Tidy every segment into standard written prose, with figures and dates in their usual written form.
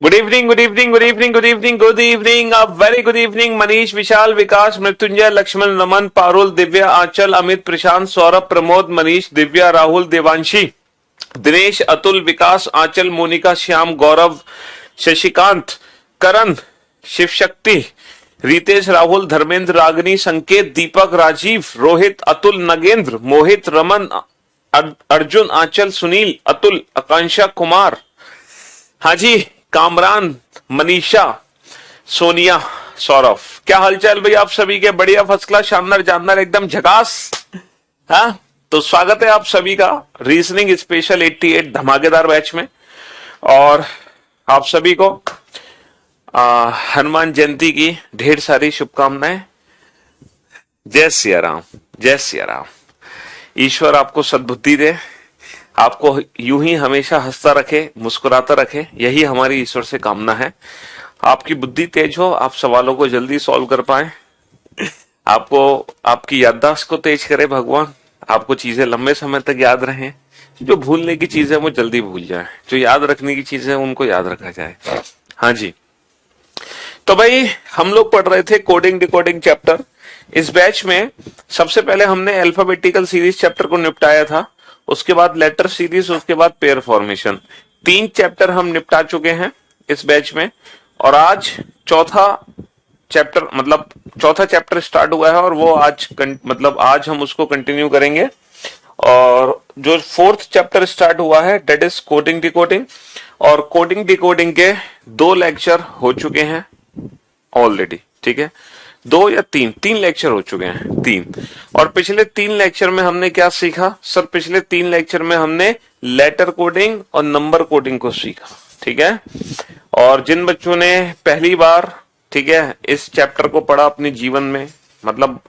Good evening, good evening, good evening, good evening, good evening, a very good evening. Manish, Vishal, Vikas, Mrityunjay, Laxman, Raman, Parul, Divya, Aanchal, Amit, Prashant, Saurabh, Pramod, Manish, Divya, Rahul, Devanshi, Dinesh, Atul, Vikas, Aanchal, Monika, Shyam, Gaurav, Shashikant, Karan, Shiv Shakti, Ritesh, Rahul, Dharmendra, रागनी, संकेत, दीपक, राजीव, रोहित, अतुल, नगेंद्र, मोहित, रमन, अर्जुन, आंचल, सुनील, अतुल, आकांक्षा, कुमार, हाँ जी, कामरान, मनीषा, सोनिया, सौरभ। क्या हालचाल भाई आप सभी के? बढ़िया, फर्स्ट क्लास, शानदार, जानदार, एकदम झकास। हाँ, तो स्वागत है आप सभी का रीजनिंग स्पेशल 88 धमाकेदार बैच में। और आप सभी को हनुमान जयंती की ढेर सारी शुभकामनाएं। जय सिया राम, जय सिया राम। ईश्वर आपको सद्बुद्धि दे, आपको यूं ही हमेशा हंसता रखे, मुस्कुराता रखे, यही हमारी ईश्वर से कामना है। आपकी बुद्धि तेज हो, आप सवालों को जल्दी सॉल्व कर पाए, आपको आपकी याददाश्त को तेज करे भगवान, आपको चीजें लंबे समय तक याद रहें, जो भूलने की चीजें वो जल्दी भूल जाए, जो याद रखने की चीजें उनको याद रखा जाए। हाँ जी, तो भाई हम लोग पढ़ रहे थे कोडिंग डिकोडिंग चैप्टर। इस बैच में सबसे पहले हमने अल्फाबेटिकल सीरीज चैप्टर को निपटाया था, उसके बाद लेटर सीरीज, उसके बाद पेयर फॉर्मेशन। 3 चैप्टर हम निपटा चुके हैं इस बैच में, और आज चौथा चैप्टर स्टार्ट हुआ है, और वो आज हम उसको कंटिन्यू करेंगे। और जो 4th चैप्टर स्टार्ट हुआ है दैट इज कोडिंग डिकोडिंग, और कोडिंग डिकोडिंग के 2 लेक्चर हो चुके हैं ऑलरेडी, ठीक है, 2 या 3 लेक्चर हो चुके हैं, 3। और पिछले 3 लेक्चर में हमने क्या सीखा सर? पिछले 3 लेक्चर में हमने लेटर कोडिंग और नंबर कोडिंग को सीखा, ठीक है। और जिन बच्चों ने पहली बार, ठीक है, इस चैप्टर को पढ़ा अपने जीवन में, मतलब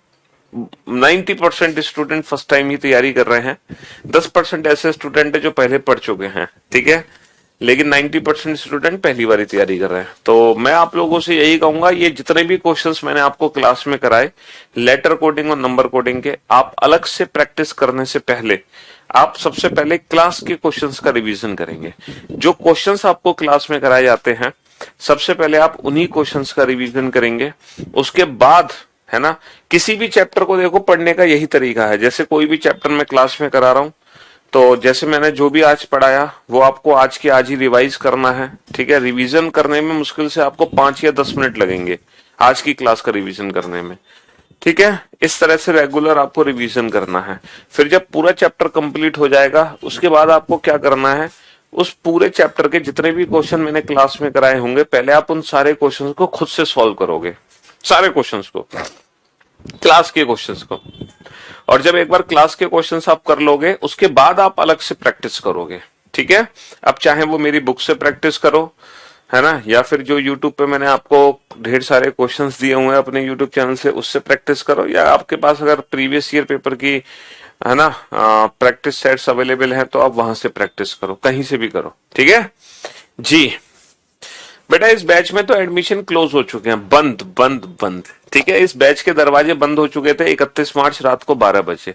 90% स्टूडेंट फर्स्ट टाइम ही तैयारी कर रहे हैं, 10% ऐसे स्टूडेंट है जो पहले पढ़ चुके हैं, ठीक है, लेकिन 90% स्टूडेंट पहली बार तैयारी कर रहे हैं। तो मैं आप लोगों से यही कहूंगा, ये जितने भी क्वेश्चंस मैंने आपको क्लास में कराए लेटर कोडिंग और नंबर कोडिंग के, आप अलग से प्रैक्टिस करने से पहले आप सबसे पहले क्लास के क्वेश्चंस का रिवीजन करेंगे। जो क्वेश्चंस आपको क्लास में कराए जाते हैं सबसे पहले आप उन्हीं क्वेश्चंस का रिवीजन करेंगे। उसके बाद, है ना, किसी भी चैप्टर को देखो पढ़ने का यही तरीका है। जैसे कोई भी चैप्टर मैं क्लास में करा रहा हूं, तो जैसे मैंने जो भी आज पढ़ाया वो आपको आज के आज ही रिवाइज करना है, ठीक है। रिवीजन करने में मुश्किल से आपको 5 या 10 मिनट लगेंगे आज की क्लास का रिवीजन करने में, ठीक है। इस तरह से रेगुलर आपको रिवीजन करना है। फिर जब पूरा चैप्टर कंप्लीट हो जाएगा उसके बाद आपको क्या करना है, उस पूरे चैप्टर के जितने भी क्वेश्चन मैंने क्लास में कराए होंगे पहले आप उन सारे क्वेश्चन को खुद से सॉल्व करोगे, सारे क्वेश्चंस को, क्लास के क्वेश्चंस को। और जब एक बार क्लास के क्वेश्चंस आप कर लोगे उसके बाद आप अलग से प्रैक्टिस करोगे, ठीक है। अब चाहे वो मेरी बुक से प्रैक्टिस करो, है ना, या फिर जो YouTube पे मैंने आपको ढेर सारे क्वेश्चंस दिए हुए हैं अपने YouTube चैनल से उससे प्रैक्टिस करो, या आपके पास अगर प्रीवियस ईयर पेपर की, है ना, प्रैक्टिस सेट्स अवेलेबल है तो आप वहां से प्रैक्टिस करो, कहीं से भी करो, ठीक है जी। बेटा इस बैच में तो एडमिशन क्लोज हो चुके हैं, बंद बंद बंद, ठीक है। इस बैच के दरवाजे बंद हो चुके थे 31 मार्च रात को 12 बजे,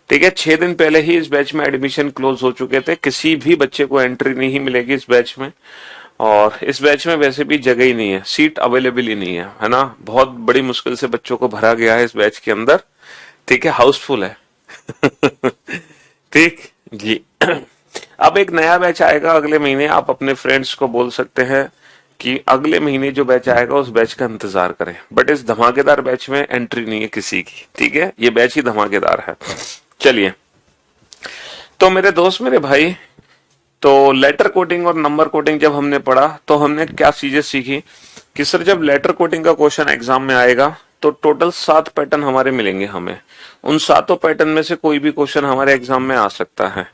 ठीक है। 6 दिन पहले ही इस बैच में एडमिशन क्लोज हो चुके थे, किसी भी बच्चे को एंट्री नहीं मिलेगी इस बैच में। और इस बैच में वैसे भी जगह ही नहीं है, सीट अवेलेबल ही नहीं है ना, बहुत बड़ी मुश्किल से बच्चों को भरा गया है इस बैच के अंदर, ठीक है, हाउसफुल है ठीक जी। अब एक नया बैच आएगा अगले महीने, आप अपने फ्रेंड्स को बोल सकते हैं कि अगले महीने जो बैच आएगा उस बैच का इंतजार करें, बट इस धमाकेदार बैच में एंट्री नहीं है किसी की, ठीक है, ये बैच ही धमाकेदार है। चलिए, तो मेरे दोस्त, मेरे भाई, तो लेटर कोडिंग और नंबर कोडिंग जब हमने पढ़ा तो हमने क्या चीजें सीखी कि सर जब लेटर कोडिंग का क्वेश्चन एग्जाम में आएगा तो टोटल 7 पैटर्न हमारे मिलेंगे हमें, उन 7 पैटर्न में से कोई भी क्वेश्चन हमारे एग्जाम में आ सकता है।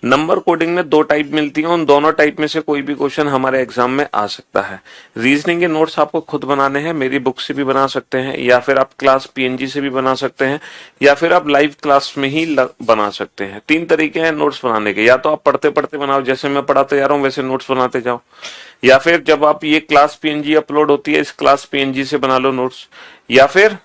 नंबर कोडिंग में 2 टाइप मिलती है, उन दोनों टाइप में से कोई भी क्वेश्चन हमारे एग्जाम में आ सकता है। रीजनिंग के नोट्स आपको खुद बनाने हैं, मेरी बुक से भी बना सकते हैं, या फिर आप क्लास पीएनजी से भी बना सकते हैं, या फिर आप लाइव क्लास में ही बना सकते हैं। 3 तरीके हैं नोट्स बनाने के, या तो आप पढ़ते पढ़ते बनाओ, जैसे मैं पढ़ाते जा रहा हूँ वैसे नोट्स बनाते जाओ, या फिर जब आप ये क्लास पीएनजी अपलोड होती है इस क्लास पीएनजी से बना लो नोट्स, या फिर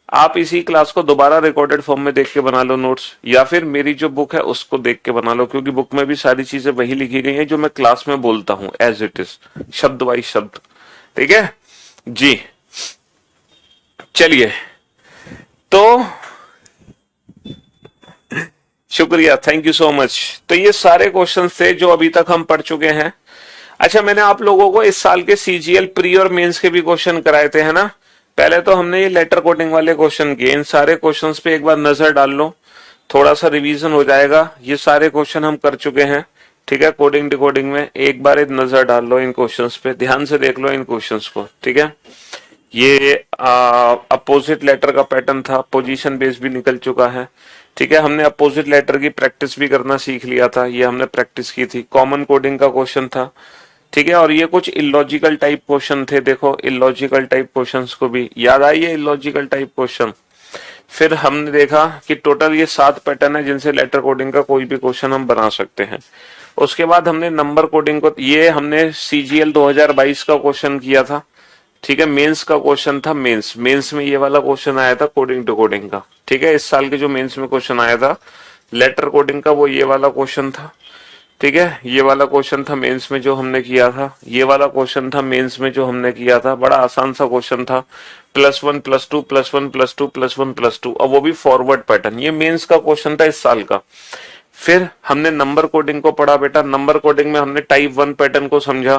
आप इसी क्लास को दोबारा रिकॉर्डेड फॉर्म में देख के बना लो नोट्स, या फिर मेरी जो बुक है उसको देख के बना लो, क्योंकि बुक में भी सारी चीजें वही लिखी गई हैं जो मैं क्लास में बोलता हूं एज इट इज, शब्द बाई शब्द। ठीक है जी, चलिए तो शुक्रिया, थैंक यू सो मच। तो ये सारे क्वेश्चंस थे जो अभी तक हम पढ़ चुके हैं। अच्छा, मैंने आप लोगों को इस साल के सीजीएल प्री और मेंस के भी क्वेश्चन कराए थे, है ना। पहले तो हमने ये लेटर कोडिंग वाले क्वेश्चन किए, इन सारे क्वेश्चंस पे एक बार नजर डाल लो, थोड़ा सा रिवीजन हो जाएगा। ये सारे क्वेश्चन हम कर चुके हैं, ठीक है, कोडिंग डिकोडिंग में। एक बार एक नजर डाल लो इन क्वेश्चंस पे, ध्यान से देख लो इन क्वेश्चंस को, ठीक है। ये अपोजिट लेटर का पैटर्न था, पोजीशन बेस भी निकल चुका है, ठीक है। हमने अपोजिट लेटर की प्रैक्टिस भी करना सीख लिया था, ये हमने प्रैक्टिस की थी। कॉमन कोडिंग का क्वेश्चन था, ठीक है। और ये कुछ इलॉजिकल टाइप क्वेश्चन थे, देखो इलॉजिकल टाइप क्वेश्चंस को भी याद आई है, इलॉजिकल टाइप क्वेश्चन। फिर हमने देखा कि टोटल ये 7 पैटर्न है जिनसे लेटर कोडिंग का कोई भी क्वेश्चन हम बना सकते हैं। उसके बाद हमने नंबर कोडिंग को, ये हमने सीजीएल 2022 का क्वेश्चन किया था, ठीक है। मेंस का क्वेश्चन था, मेंस में ये वाला क्वेश्चन आया था कोडिंग टू कोडिंग का, ठीक है। इस साल के जो मेंस में क्वेश्चन आया था लेटर कोडिंग का, वो ये वाला क्वेश्चन था, ठीक है। ये वाला क्वेश्चन था मेंस में जो हमने किया था, ये वाला क्वेश्चन था मेंस में जो हमने किया था। बड़ा आसान सा क्वेश्चन था, +1 +2 +1 +2 +1 +2, और वो भी फॉरवर्ड पैटर्न। ये मेंस का क्वेश्चन था इस साल का। फिर हमने नंबर कोडिंग को पढ़ा बेटा। नंबर कोडिंग में हमने टाइप 1 पैटर्न को समझा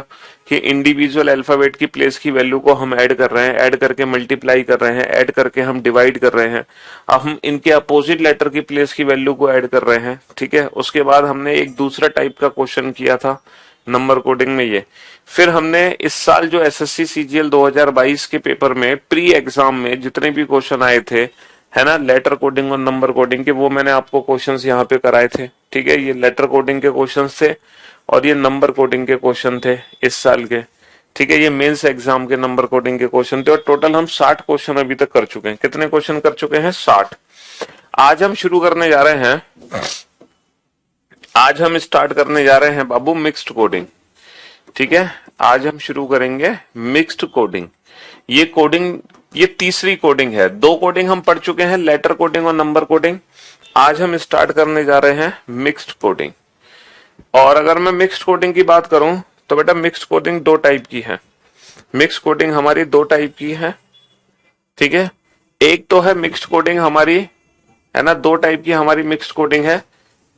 कि इंडिविजुअल अल्फाबेट की प्लेस की वैल्यू को हम ऐड कर रहे हैं, ऐड करके मल्टीप्लाई कर रहे हैं, ऐड करके हम डिवाइड कर रहे हैं। अब हम इनके अपोजिट लेटर की प्लेस की वैल्यू को ऐड कर रहे हैं, ठीक है। उसके बाद हमने एक दूसरा टाइप का क्वेश्चन किया था नंबर कोडिंग में ये। फिर हमने इस साल जो एसएससी सीजीएल 2022 के पेपर में प्री एग्जाम में जितने भी क्वेश्चन आए थे, है ना, लेटर कोडिंग और नंबर कोडिंग के, वो मैंने आपको क्वेश्चंस यहाँ पे कराए थे, ठीक है। ये लेटर कोडिंग के क्वेश्चंस थे और ये नंबर कोडिंग के क्वेश्चन थे इस साल के, ठीक है। ये मेंस एग्जाम के नंबर कोडिंग के क्वेश्चन थे और टोटल हम 60 क्वेश्चन अभी तक कर चुके हैं। कितने क्वेश्चन कर चुके हैं? 60। आज हम शुरू करने जा रहे हैं, आज हम स्टार्ट करने जा रहे हैं बाबू मिक्स्ड कोडिंग, ठीक है। आज हम शुरू करेंगे मिक्स्ड कोडिंग। ये कोडिंग, ये तीसरी कोडिंग है। 2 कोडिंग हम पढ़ चुके हैं, लेटर कोडिंग और नंबर कोडिंग। आज हम स्टार्ट करने जा रहे हैं मिक्स्ड कोडिंग। और अगर मैं मिक्स्ड कोडिंग की बात करूं तो बेटा मिक्स्ड कोडिंग 2 टाइप की है। मिक्स्ड कोडिंग हमारी 2 टाइप की है, ठीक है। एक तो है मिक्स्ड कोडिंग हमारी, है ना, 2 टाइप की हमारी मिक्स्ड कोडिंग है।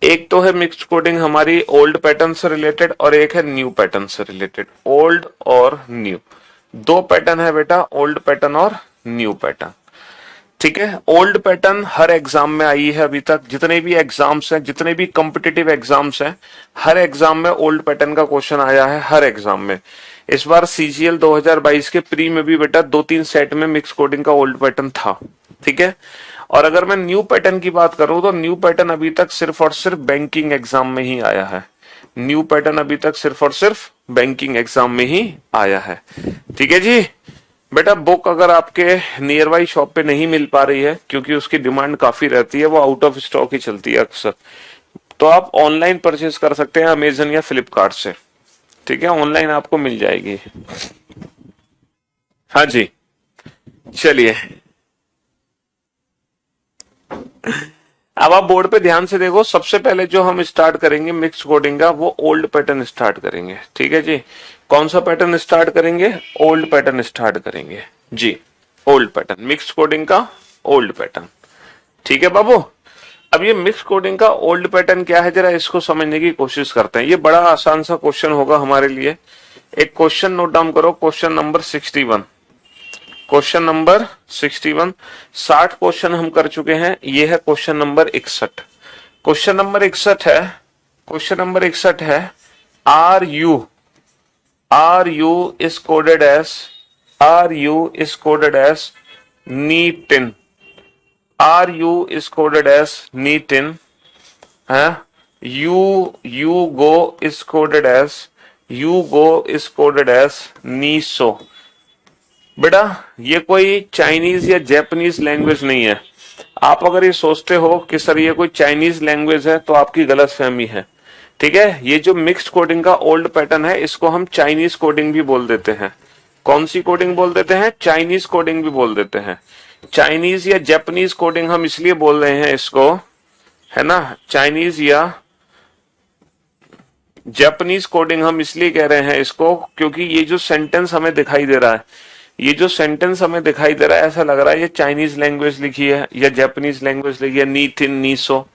एक तो है मिक्स्ड कोडिंग हमारी ओल्ड पैटर्न से रिलेटेड और एक है न्यू पैटर्न से रिलेटेड। ओल्ड और न्यू 2 पैटर्न है बेटा, ओल्ड पैटर्न और न्यू पैटर्न, ठीक है। ओल्ड पैटर्न हर एग्जाम में आई है अभी तक, जितने भी एग्जाम्स हैं, जितने भी कॉम्पिटिटिव एग्जाम्स हैं, हर एग्जाम में ओल्ड पैटर्न का क्वेश्चन आया है, हर एग्जाम में। इस बार सीजीएल 2022 के प्री में भी बेटा 2-3 सेट में मिक्स कोडिंग का ओल्ड पैटर्न था, ठीक है। और अगर मैं न्यू पैटर्न की बात करूं तो न्यू पैटर्न अभी तक सिर्फ और सिर्फ बैंकिंग एग्जाम में ही आया है। न्यू पैटर्न अभी तक सिर्फ और सिर्फ बैंकिंग एग्जाम में ही आया है, ठीक है जी। बेटा बुक अगर आपके नियर बाई शॉप पे नहीं मिल पा रही है, क्योंकि उसकी डिमांड काफी रहती है, वो आउट ऑफ स्टॉक ही चलती है अक्सर, तो आप ऑनलाइन परचेज कर सकते हैं अमेजन या फ्लिपकार्ट से, ठीक है। ऑनलाइन आपको मिल जाएगी। हाँ जी, चलिए अब आप बोर्ड पे ध्यान से देखो। सबसे पहले जो हम स्टार्ट करेंगे मिक्स कोडिंग का, वो ओल्ड पैटर्न स्टार्ट करेंगे, ठीक है जी। कौन सा पैटर्न स्टार्ट करेंगे? ओल्ड पैटर्न स्टार्ट करेंगे जी। ओल्ड पैटर्न, मिक्स कोडिंग का ओल्ड पैटर्न, ठीक है बाबू। अब ये मिक्स कोडिंग का ओल्ड पैटर्न क्या है, जरा इसको समझने की कोशिश करते हैं। ये बड़ा आसान सा क्वेश्चन होगा हमारे लिए। एक क्वेश्चन नोट डाउन करो, question number 61। Question number 61, 60 question हम कर चुके हैं। ये है क्वेश्चन नंबर 61। क्वेश्चन नंबर 61 है, क्वेश्चन नंबर 61 है, are U is coded as नीट इन, R U is coded as नीट इन है। U go is coded as नीसो। बेटा ये कोई चाइनीज या जापानीज लैंग्वेज नहीं है। आप अगर ये सोचते हो कि सर ये कोई चाइनीज लैंग्वेज है तो आपकी गलतफहमी है, ठीक है। ये जो मिक्स्ड कोडिंग का ओल्ड पैटर्न है, इसको हम चाइनीज कोडिंग भी बोल देते हैं। कौन सी कोडिंग बोल देते हैं? चाइनीज कोडिंग भी बोल देते हैं, चाइनीज या जापानीज कोडिंग हम इसलिए बोल रहे हैं इसको, है ना, चाइनीज या जापानीज कोडिंग हम इसलिए कह रहे हैं इसको क्योंकि ये जो सेंटेंस हमें दिखाई दे रहा है, ये जो सेंटेंस हमें दिखाई दे रहा है ऐसा लग रहा है ये चाइनीज लैंग्वेज लिखी है या जापानीज लैंग्वेज लिखी है, नी थिन नी सो,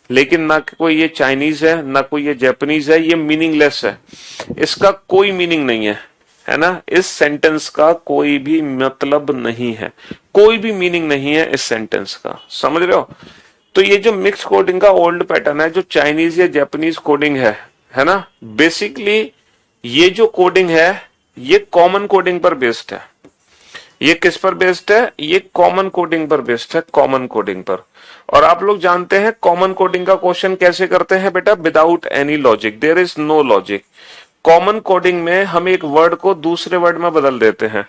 लेकिन ना कोई ये चाइनीज है ना कोई ये जापानीज है, ये मीनिंगलेस है, इसका कोई मीनिंग नहीं है ना, इस सेंटेंस का कोई भी मतलब नहीं है, कोई भी मीनिंग नहीं है इस सेंटेंस का, समझ रहे हो। तो ये जो मिक्स कोडिंग का ओल्ड पैटर्न है, जो चाइनीज या जापानीज कोडिंग है ना, बेसिकली ये जो कोडिंग है ये कॉमन कोडिंग पर बेस्ड है। ये किस पर बेस्ड है? ये कॉमन कोडिंग पर बेस्ड है, कॉमन कोडिंग पर। और आप लोग जानते हैं कॉमन कोडिंग का क्वेश्चन कैसे करते हैं बेटा? Without any logic, there is no logic. Common coding में हम एक वर्ड को दूसरे वर्ड में बदल देते हैं,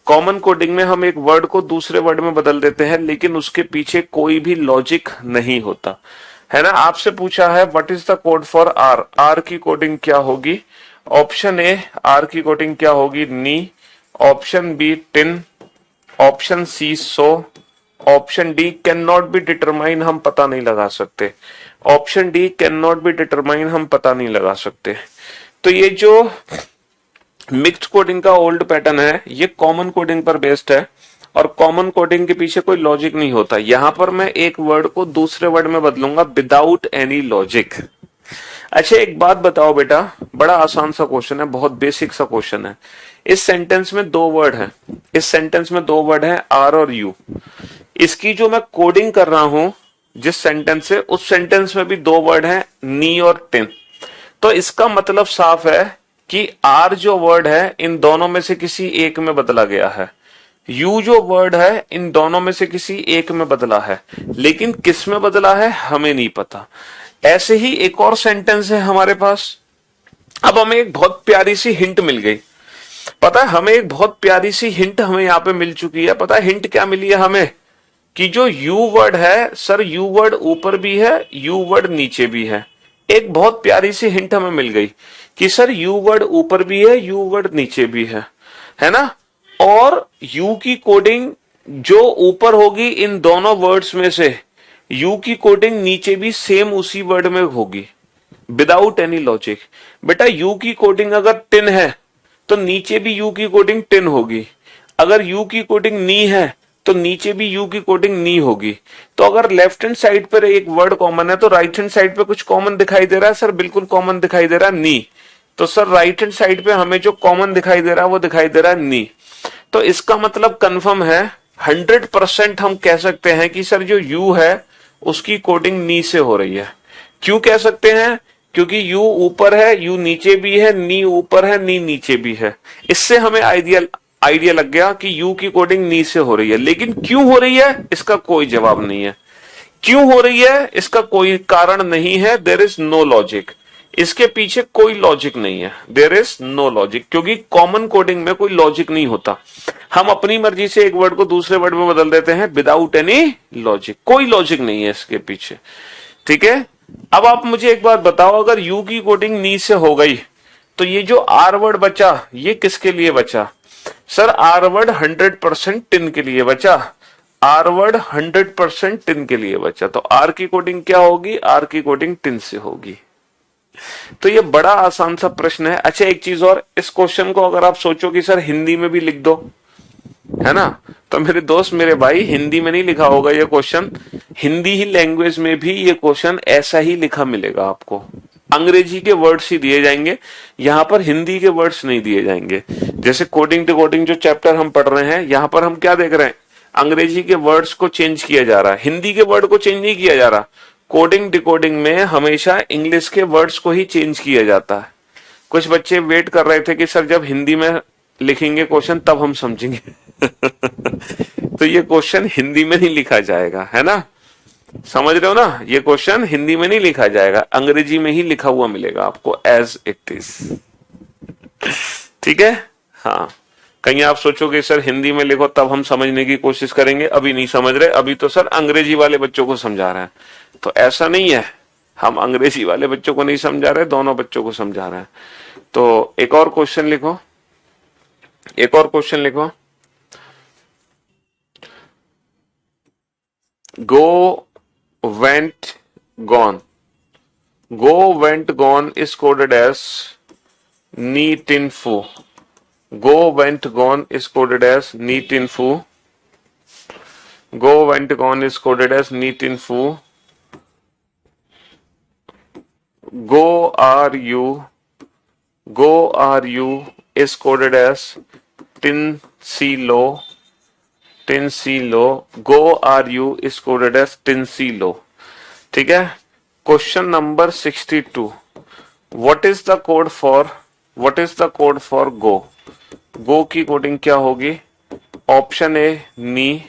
कॉमन कोडिंग में हम एक वर्ड को दूसरे वर्ड में बदल देते हैं, लेकिन उसके पीछे कोई भी लॉजिक नहीं होता, है ना। आपसे पूछा है what is the code for R, R की कोडिंग क्या होगी? ऑप्शन ए आर की कोडिंग क्या होगी? नी, ऑप्शन बी टिन, ऑप्शन सी सो, option D can not be determine, हम पता नहीं लगा सकते, option D can not be determine, हम पता नहीं लगा सकते। तो ये जो मिक्स्ड कोडिंग का ओल्ड पैटर्न है ये कॉमन कोडिंग पर बेस्ड है, और कॉमन कोडिंग के पीछे कोई लॉजिक नहीं होता। यहां पर मैं एक वर्ड को दूसरे वर्ड में बदलूंगा विदाउट एनी लॉजिक। अच्छा एक बात बताओ बेटा, बड़ा आसान सा क्वेश्चन है, बहुत बेसिक सा क्वेश्चन है। इस सेंटेंस में दो वर्ड है, इस सेंटेंस में दो वर्ड है आर और यू। इसकी जो मैं कोडिंग कर रहा हूं जिस सेंटेंस से, उस सेंटेंस में भी दो वर्ड है नी और टिन। तो इसका मतलब साफ है कि आर जो वर्ड है इन दोनों में से किसी एक में बदला गया है, यू जो वर्ड है इन दोनों में से किसी एक में बदला है, लेकिन किस में बदला है हमें नहीं पता। ऐसे ही एक और सेंटेंस है हमारे पास। अब हमें एक बहुत प्यारी सी हिंट मिल गई, पता है हमें एक बहुत प्यारी सी हिंट हमें यहां पे मिल चुकी है। पता है हिंट क्या मिली है हमें? कि जो यू वर्ड है सर, यू वर्ड ऊपर भी है, यू वर्ड नीचे भी है। एक बहुत प्यारी सी हिंट हमें मिल गई कि सर यू वर्ड ऊपर भी है, यू वर्ड नीचे भी है ना। और यू की कोडिंग जो ऊपर होगी इन दोनों वर्ड्स में से, यू की कोडिंग नीचे भी सेम उसी वर्ड में होगी विदाउट एनी लॉजिक। बेटा यू की कोडिंग अगर टिन है तो नीचे भी यू की कोडिंग टिन होगी, अगर यू की कोडिंग नी है तो नीचे भी यू की कोडिंग नी होगी। तो अगर लेफ्ट हैंड साइड पर एक वर्ड कॉमन है तो राइट हैंड साइड पे कुछ कॉमन दिखाई दे रहा है? सर बिल्कुल कॉमन दिखाई दे रहा है, नी। तो सर राइट हैंड साइड पे हमें जो कॉमन दिखाई दे रहा है वो दिखाई दे रहा है नी। तो इसका मतलब कंफर्म है, 100% हम कह सकते हैं कि सर जो यू है उसकी कोडिंग नी से हो रही है। क्यों कह सकते हैं? क्योंकि यू ऊपर है, यू नीचे भी है, नी ऊपर है, नी नीचे भी है। इससे हमें आइडिया लग गया कि यू की कोडिंग नी से हो रही है। लेकिन क्यों हो रही है इसका कोई जवाब नहीं है, क्यों हो रही है इसका कोई कारण नहीं है। देयर इज नो लॉजिक, इसके पीछे कोई लॉजिक नहीं है, देयर इज नो लॉजिक, क्योंकि कॉमन कोडिंग में कोई लॉजिक नहीं होता। हम अपनी मर्जी से एक वर्ड को दूसरे वर्ड में बदल देते हैं विदाउट एनी लॉजिक, कोई लॉजिक नहीं है इसके पीछे, ठीक है। अब आप मुझे एक बात बताओ, अगर यू की कोडिंग नी से हो गई तो ये जो आर वर्ड बचा ये किसके लिए बचा? सर आर वर्ड 100% टिन के लिए बचा, आर वर्ड 100% टिन के लिए बचा। तो आर की कोडिंग क्या होगी? आर की कोडिंग टिन से होगी। तो ये बड़ा आसान सा प्रश्न है। अच्छा एक चीज और, इस क्वेश्चन को अगर आप सोचो कि सर हिंदी में भी लिख दो, है ना, तो मेरे दोस्त मेरे भाई हिंदी में नहीं लिखा होगा ये क्वेश्चन, हिंदी ही लैंग्वेज में भी ये क्वेश्चन ऐसा ही लिखा मिलेगा आपको। अंग्रेजी के वर्ड्स ही दिए जाएंगे, यहां पर हिंदी के वर्ड्स नहीं दिए जाएंगे। जैसे कोडिंग डिकोडिंग जो चैप्टर हम पढ़ रहे हैं, यहां पर हम क्या देख रहे हैं? अंग्रेजी के वर्ड्स को चेंज किया जा रहा है, हिंदी के वर्ड को चेंज नहीं किया जा रहा। कोडिंग डिकोडिंग में हमेशा इंग्लिश के वर्ड्स को ही चेंज किया जाता है। कुछ बच्चे वेट कर रहे थे कि सर जब हिंदी में लिखेंगे क्वेश्चन तब हम समझेंगे तो ये क्वेश्चन हिंदी में नहीं लिखा जाएगा, है ना, समझ रहे हो ना। ये क्वेश्चन हिंदी में नहीं लिखा जाएगा, अंग्रेजी में ही लिखा हुआ मिलेगा आपको एज इट इज, ठीक है। हाँ, कहीं आप सोचोगे सर हिंदी में लिखो तब हम समझने की कोशिश करेंगे, अभी नहीं समझ रहे, अभी तो सर अंग्रेजी वाले बच्चों को समझा रहे हैं। तो ऐसा नहीं है, हम अंग्रेजी वाले बच्चों को नहीं समझा रहे, दोनों बच्चों को समझा रहे हैं। तो एक और क्वेश्चन लिखो, एक और क्वेश्चन लिखो। go, went, gone. Go, went, gone is coded as ni tin fu. Go, went, gone is coded as ni tin fu. Go, went, gone is coded as ni tin fu. Go, are you is coded as tin si lo. Tin si lo. Go, are you is coded as tin si lo. ठीक है. Question number 62. What is the code for go? Go की coding क्या होगी? Option A नी,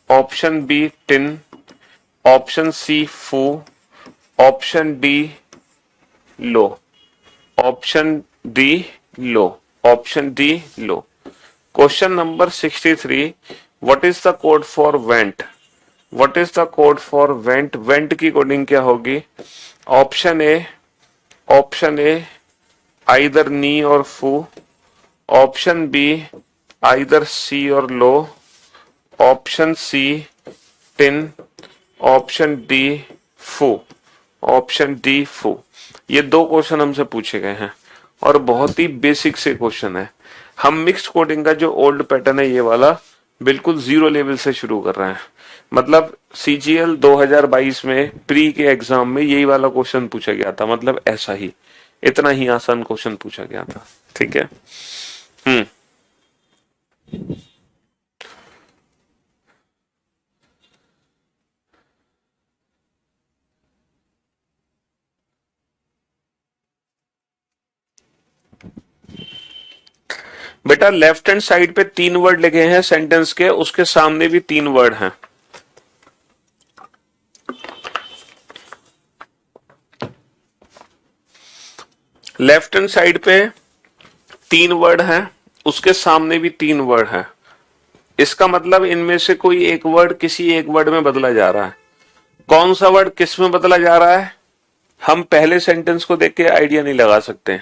option B टिन, option C फू, option D लो, option D लो, ऑप्शन डी लो. Question number 63. What is the code for went? What is the code for went? Went की कोडिंग क्या होगी? ऑप्शन ए आइदर नी और फू, ऑप्शन बी आइदर सी और लो, ऑप्शन सी टिन, ऑप्शन डी फू, ऑप्शन डी फू. ये दो क्वेश्चन हमसे पूछे गए हैं और बहुत ही बेसिक से क्वेश्चन है. हम मिक्स कोडिंग का जो ओल्ड पैटर्न है ये वाला बिल्कुल जीरो लेवल से शुरू कर रहे हैं. मतलब सीजीएल 2022 में प्री के एग्जाम में यही वाला क्वेश्चन पूछा गया था. मतलब ऐसा ही, इतना ही आसान क्वेश्चन पूछा गया था. ठीक है. बेटा लेफ्ट हैंड साइड पे 3 वर्ड लिखे हैं सेंटेंस के, उसके सामने भी 3 वर्ड हैं. लेफ्ट हैंड साइड पे 3 वर्ड हैं, उसके सामने भी 3 वर्ड हैं. इसका मतलब इनमें से कोई एक वर्ड किसी एक वर्ड में बदला जा रहा है. कौन सा वर्ड किस में बदला जा रहा है हम पहले सेंटेंस को देख के आइडिया नहीं लगा सकते.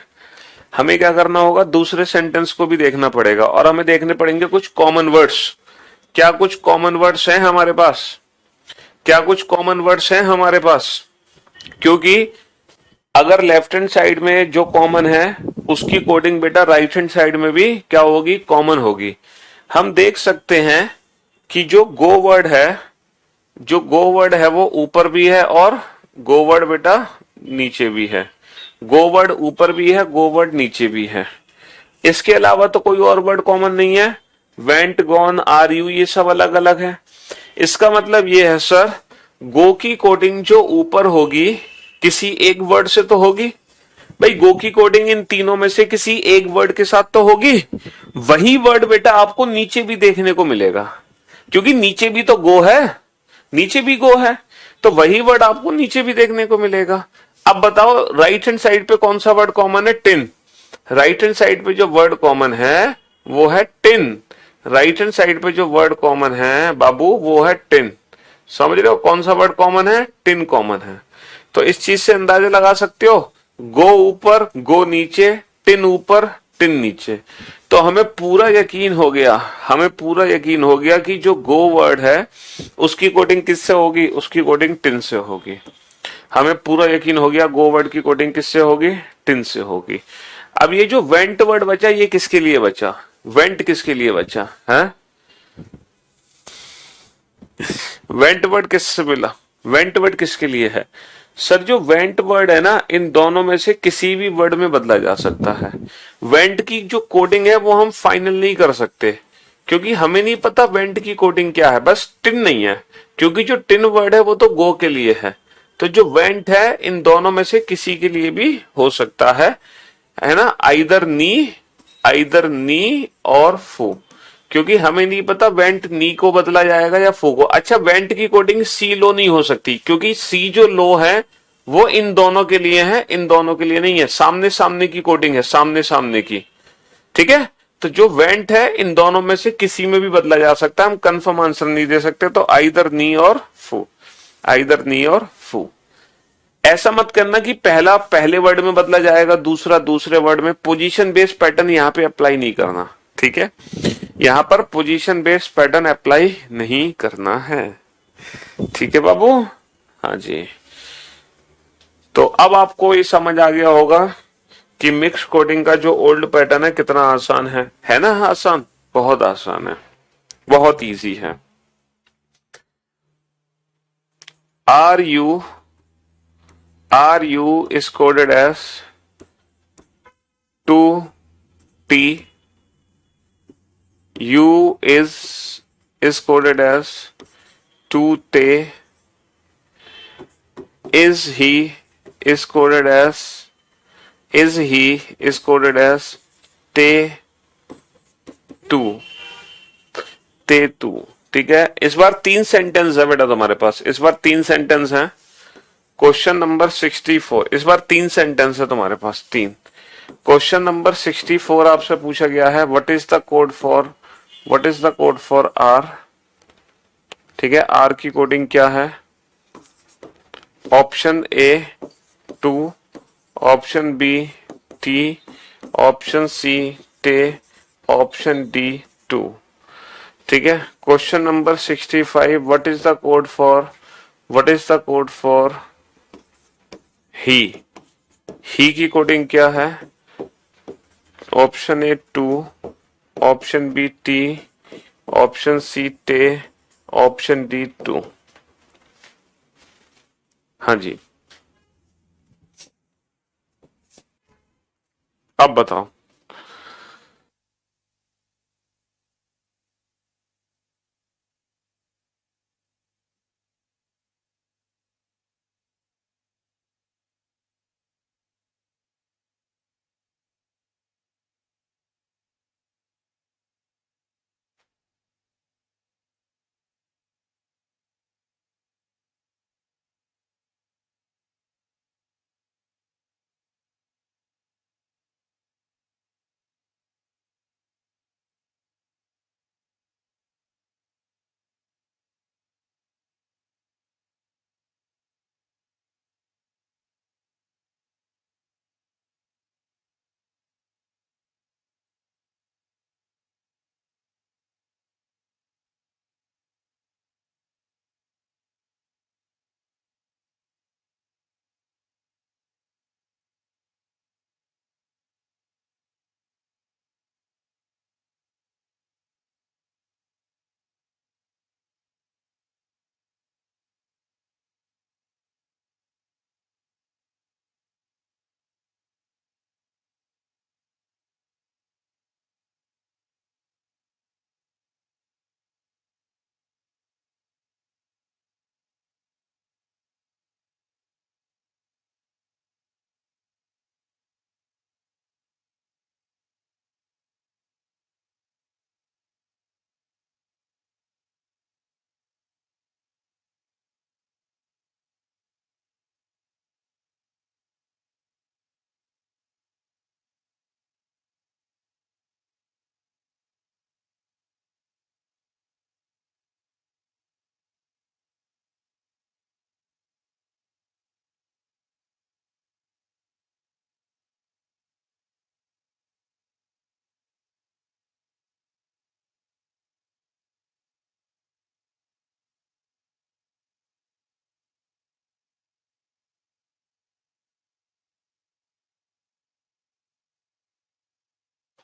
हमें क्या करना होगा, दूसरे सेंटेंस को भी देखना पड़ेगा और हमें देखने पड़ेंगे कुछ कॉमन वर्ड्स. क्या कुछ कॉमन वर्ड्स हैं हमारे पास? क्या कुछ कॉमन वर्ड्स हैं हमारे पास? क्योंकि अगर लेफ्ट हैंड साइड में जो कॉमन है उसकी कोडिंग बेटा राइट हैंड साइड में भी क्या होगी? कॉमन होगी. हम देख सकते हैं कि जो गो वर्ड है वो ऊपर भी है और गो वर्ड बेटा नीचे भी है. गो वर्ड ऊपर भी है, गो वर्ड नीचे भी है. इसके अलावा तो कोई और वर्ड कॉमन नहीं है. वेंट, गॉन, आर यू ये सब अलग अलग है. इसका मतलब ये है सर, गो की कोडिंग जो ऊपर होगी किसी एक वर्ड से तो होगी. भाई गो की कोडिंग इन तीनों में से किसी एक वर्ड के साथ तो होगी. वही वर्ड बेटा आपको नीचे भी देखने को मिलेगा क्योंकि नीचे भी तो गो है, नीचे भी गो है, तो वही वर्ड आपको नीचे भी देखने को मिलेगा. अब बताओ राइट हैंड साइड पे कौन सा वर्ड कॉमन है? टिन. राइट हैंड साइड पे जो वर्ड कॉमन है वो है टिन. राइट हैंड साइड पे जो वर्ड कॉमन है बाबू वो है टिन. समझ रहे हो कौन सा वर्ड कॉमन है? टिन कॉमन है. तो इस चीज से अंदाजा लगा सकते हो, गो ऊपर, गो नीचे, टिन ऊपर, टिन नीचे. तो हमें पूरा यकीन हो गया कि जो गो वर्ड है उसकी कोडिंग किससे होगी? उसकी कोडिंग टिन से होगी. हमें पूरा यकीन हो गया गो वर्ड की कोडिंग किससे होगी? टिन से होगी. अब ये जो वेंट वर्ड बचा ये किसके लिए बचा? वेंट किसके लिए बचा है? वेंट वर्ड किससे मिला? वेंट वर्ड किसके लिए है? सर जो वेंट वर्ड है ना इन दोनों में से किसी भी वर्ड में बदला जा सकता है. वेंट की जो कोडिंग है वो हम फाइनल नहीं कर सकते क्योंकि हमें नहीं पता वेंट की कोडिंग क्या है. बस टिन नहीं है क्योंकि जो टिन वर्ड है वो तो गो के लिए है. तो जो वेंट है इन दोनों में से किसी के लिए भी हो सकता है ना. आइदर नी और फू. क्योंकि हमें नहीं पता वेंट नी को बदला जाएगा या फू को. अच्छा वेंट की कोडिंग सी लो नहीं हो सकती क्योंकि सी जो लो है वो इन दोनों के लिए है, इन दोनों के लिए नहीं है. सामने सामने की कोडिंग है, सामने सामने की. ठीक है. तो जो वेंट है इन दोनों में से किसी में भी बदला जा सकता है. हम कंफर्म आंसर नहीं दे सकते. तो आइदर नी और फू, आइदर नी और फू. ऐसा मत करना कि पहला पहले वर्ड में बदला जाएगा, दूसरा दूसरे वर्ड में. पोजीशन बेस्ड पैटर्न यहां पे अप्लाई नहीं करना. ठीक है. यहां पर पोजीशन बेस्ड पैटर्न अप्लाई नहीं करना है. ठीक है बाबू। हाँ जी। तो अब आपको ये समझ आ गया होगा कि मिक्स कोडिंग का जो ओल्ड पैटर्न है कितना आसान है ना? आसान, बहुत आसान है, बहुत इजी है। Are you is coded as 2t, u is coded as 2te, is coded as is coded as te two ते टू। ठीक है, इस बार 3 सेंटेंस है बेटा तुम्हारे पास, इस बार 3 सेंटेंस है। क्वेश्चन नंबर 64, इस बार 3 सेंटेंस है तुम्हारे पास, 3। क्वेश्चन नंबर 64 आपसे पूछा गया है what is the code for R. ठीक है, आर की कोडिंग क्या है? Option A 2, option B T, option C टे, ऑप्शन डी 2। ठीक है, question number 65 what is the code for he की कोडिंग क्या है? Option A 2, option B T, option C टे, ऑप्शन डी 2। हाँ जी, अब बताओ।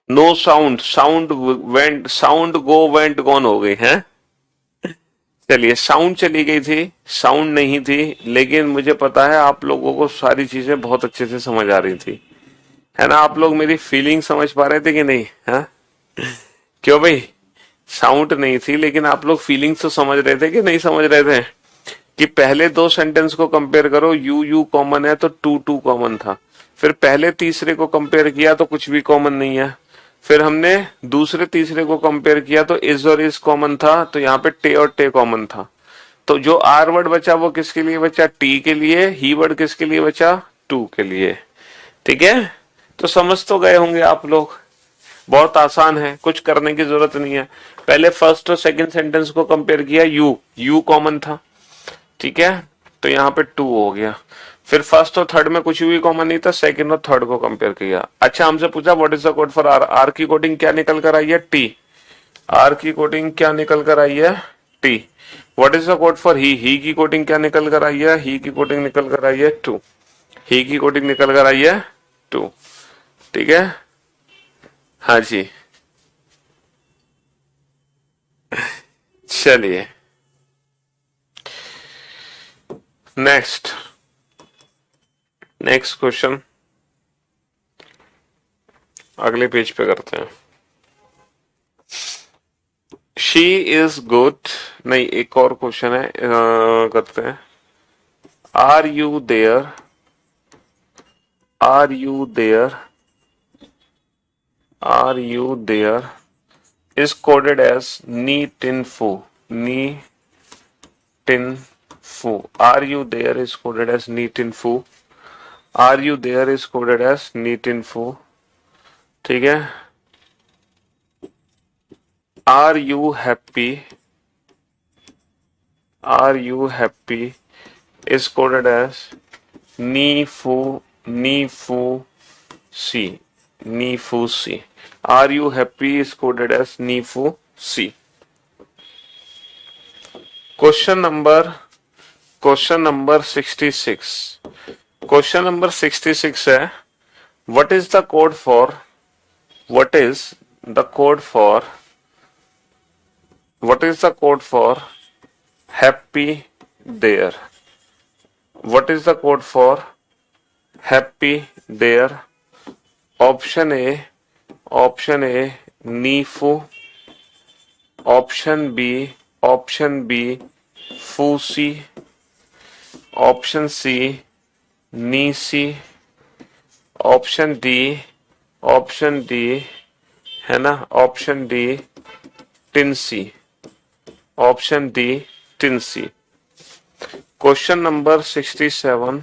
No sound, sound go went gone हो गई है। चलिए, साउंड चली गई थी, साउंड नहीं थी, लेकिन मुझे पता है आप लोगों को सारी चीजें बहुत अच्छे से समझ आ रही थी, है ना? आप लोग मेरी फीलिंग समझ पा रहे थे कि नहीं? हाँ, क्यों भाई? साउंड नहीं थी लेकिन आप लोग फीलिंग्स तो समझ रहे थे कि नहीं समझ रहे थे? कि पहले 2 सेंटेंस को कंपेयर करो, यू यू कॉमन है तो टू टू कॉमन था। फिर पहले तीसरे को कंपेयर किया तो कुछ भी कॉमन नहीं है। फिर हमने दूसरे तीसरे को कंपेयर किया तो इज और इज कॉमन था, तो यहाँ पे टे और टे कॉमन था। तो जो आर वर्ड बचा वो किसके लिए बचा? टी के लिए। ही वर्ड किसके लिए बचा? टू के लिए। ठीक है, तो समझ तो गए होंगे आप लोग। बहुत आसान है, कुछ करने की जरूरत नहीं है। पहले फर्स्ट और सेकंड सेंटेंस को कंपेयर किया, यू कॉमन था। ठीक है, तो यहाँ पे 2 हो गया। फिर फर्स्ट और थर्ड में कुछ भी कॉमन नहीं था, सेकंड और थर्ड को कंपेयर किया। अच्छा, हमसे पूछा what is the code for R. R की कोडिंग क्या निकल कर आई है? टी। आर की कोडिंग क्या निकल कर आई है? T. What is the code for he की कोडिंग क्या निकल कर आई है? ही की कोडिंग निकल कर आई है 2। ही की कोडिंग निकल कर आई है 2। ठीक है, हाँ जी। चलिए नेक्स्ट नेक्स्ट क्वेश्चन अगले पेज पे करते हैं। शी इज गुड, नहीं एक और क्वेश्चन है, करते हैं। Are you there, are you there, are you there is coded as Ni Tin Fu. Ni Tin Fu. Are you there is coded as Ni Tin Fu. Are you there is coded as Ni Tin Fu. ठीक है। Are you happy? Are you happy is coded as Ni Fu, Ni Fu Si. Ni Fu Si. Are you happy is coded as Ni Fu Si. Question number 66। Question number 66 है, what is the code for, what is the code for, what is the code for happy there. What is the code for happy there? Option A नीफू, option B फूसी, option C नीसी, option D है ना, option D टिनसी, option D टिनसी। Question number 67,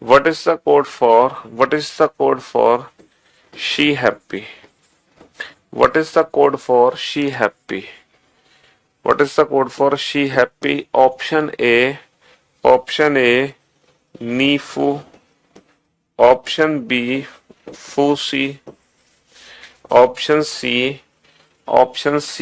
what is the code for she happy? What is the code for she happy? What is the code for she happy? Option A Nifu, option B Fusi, option C option C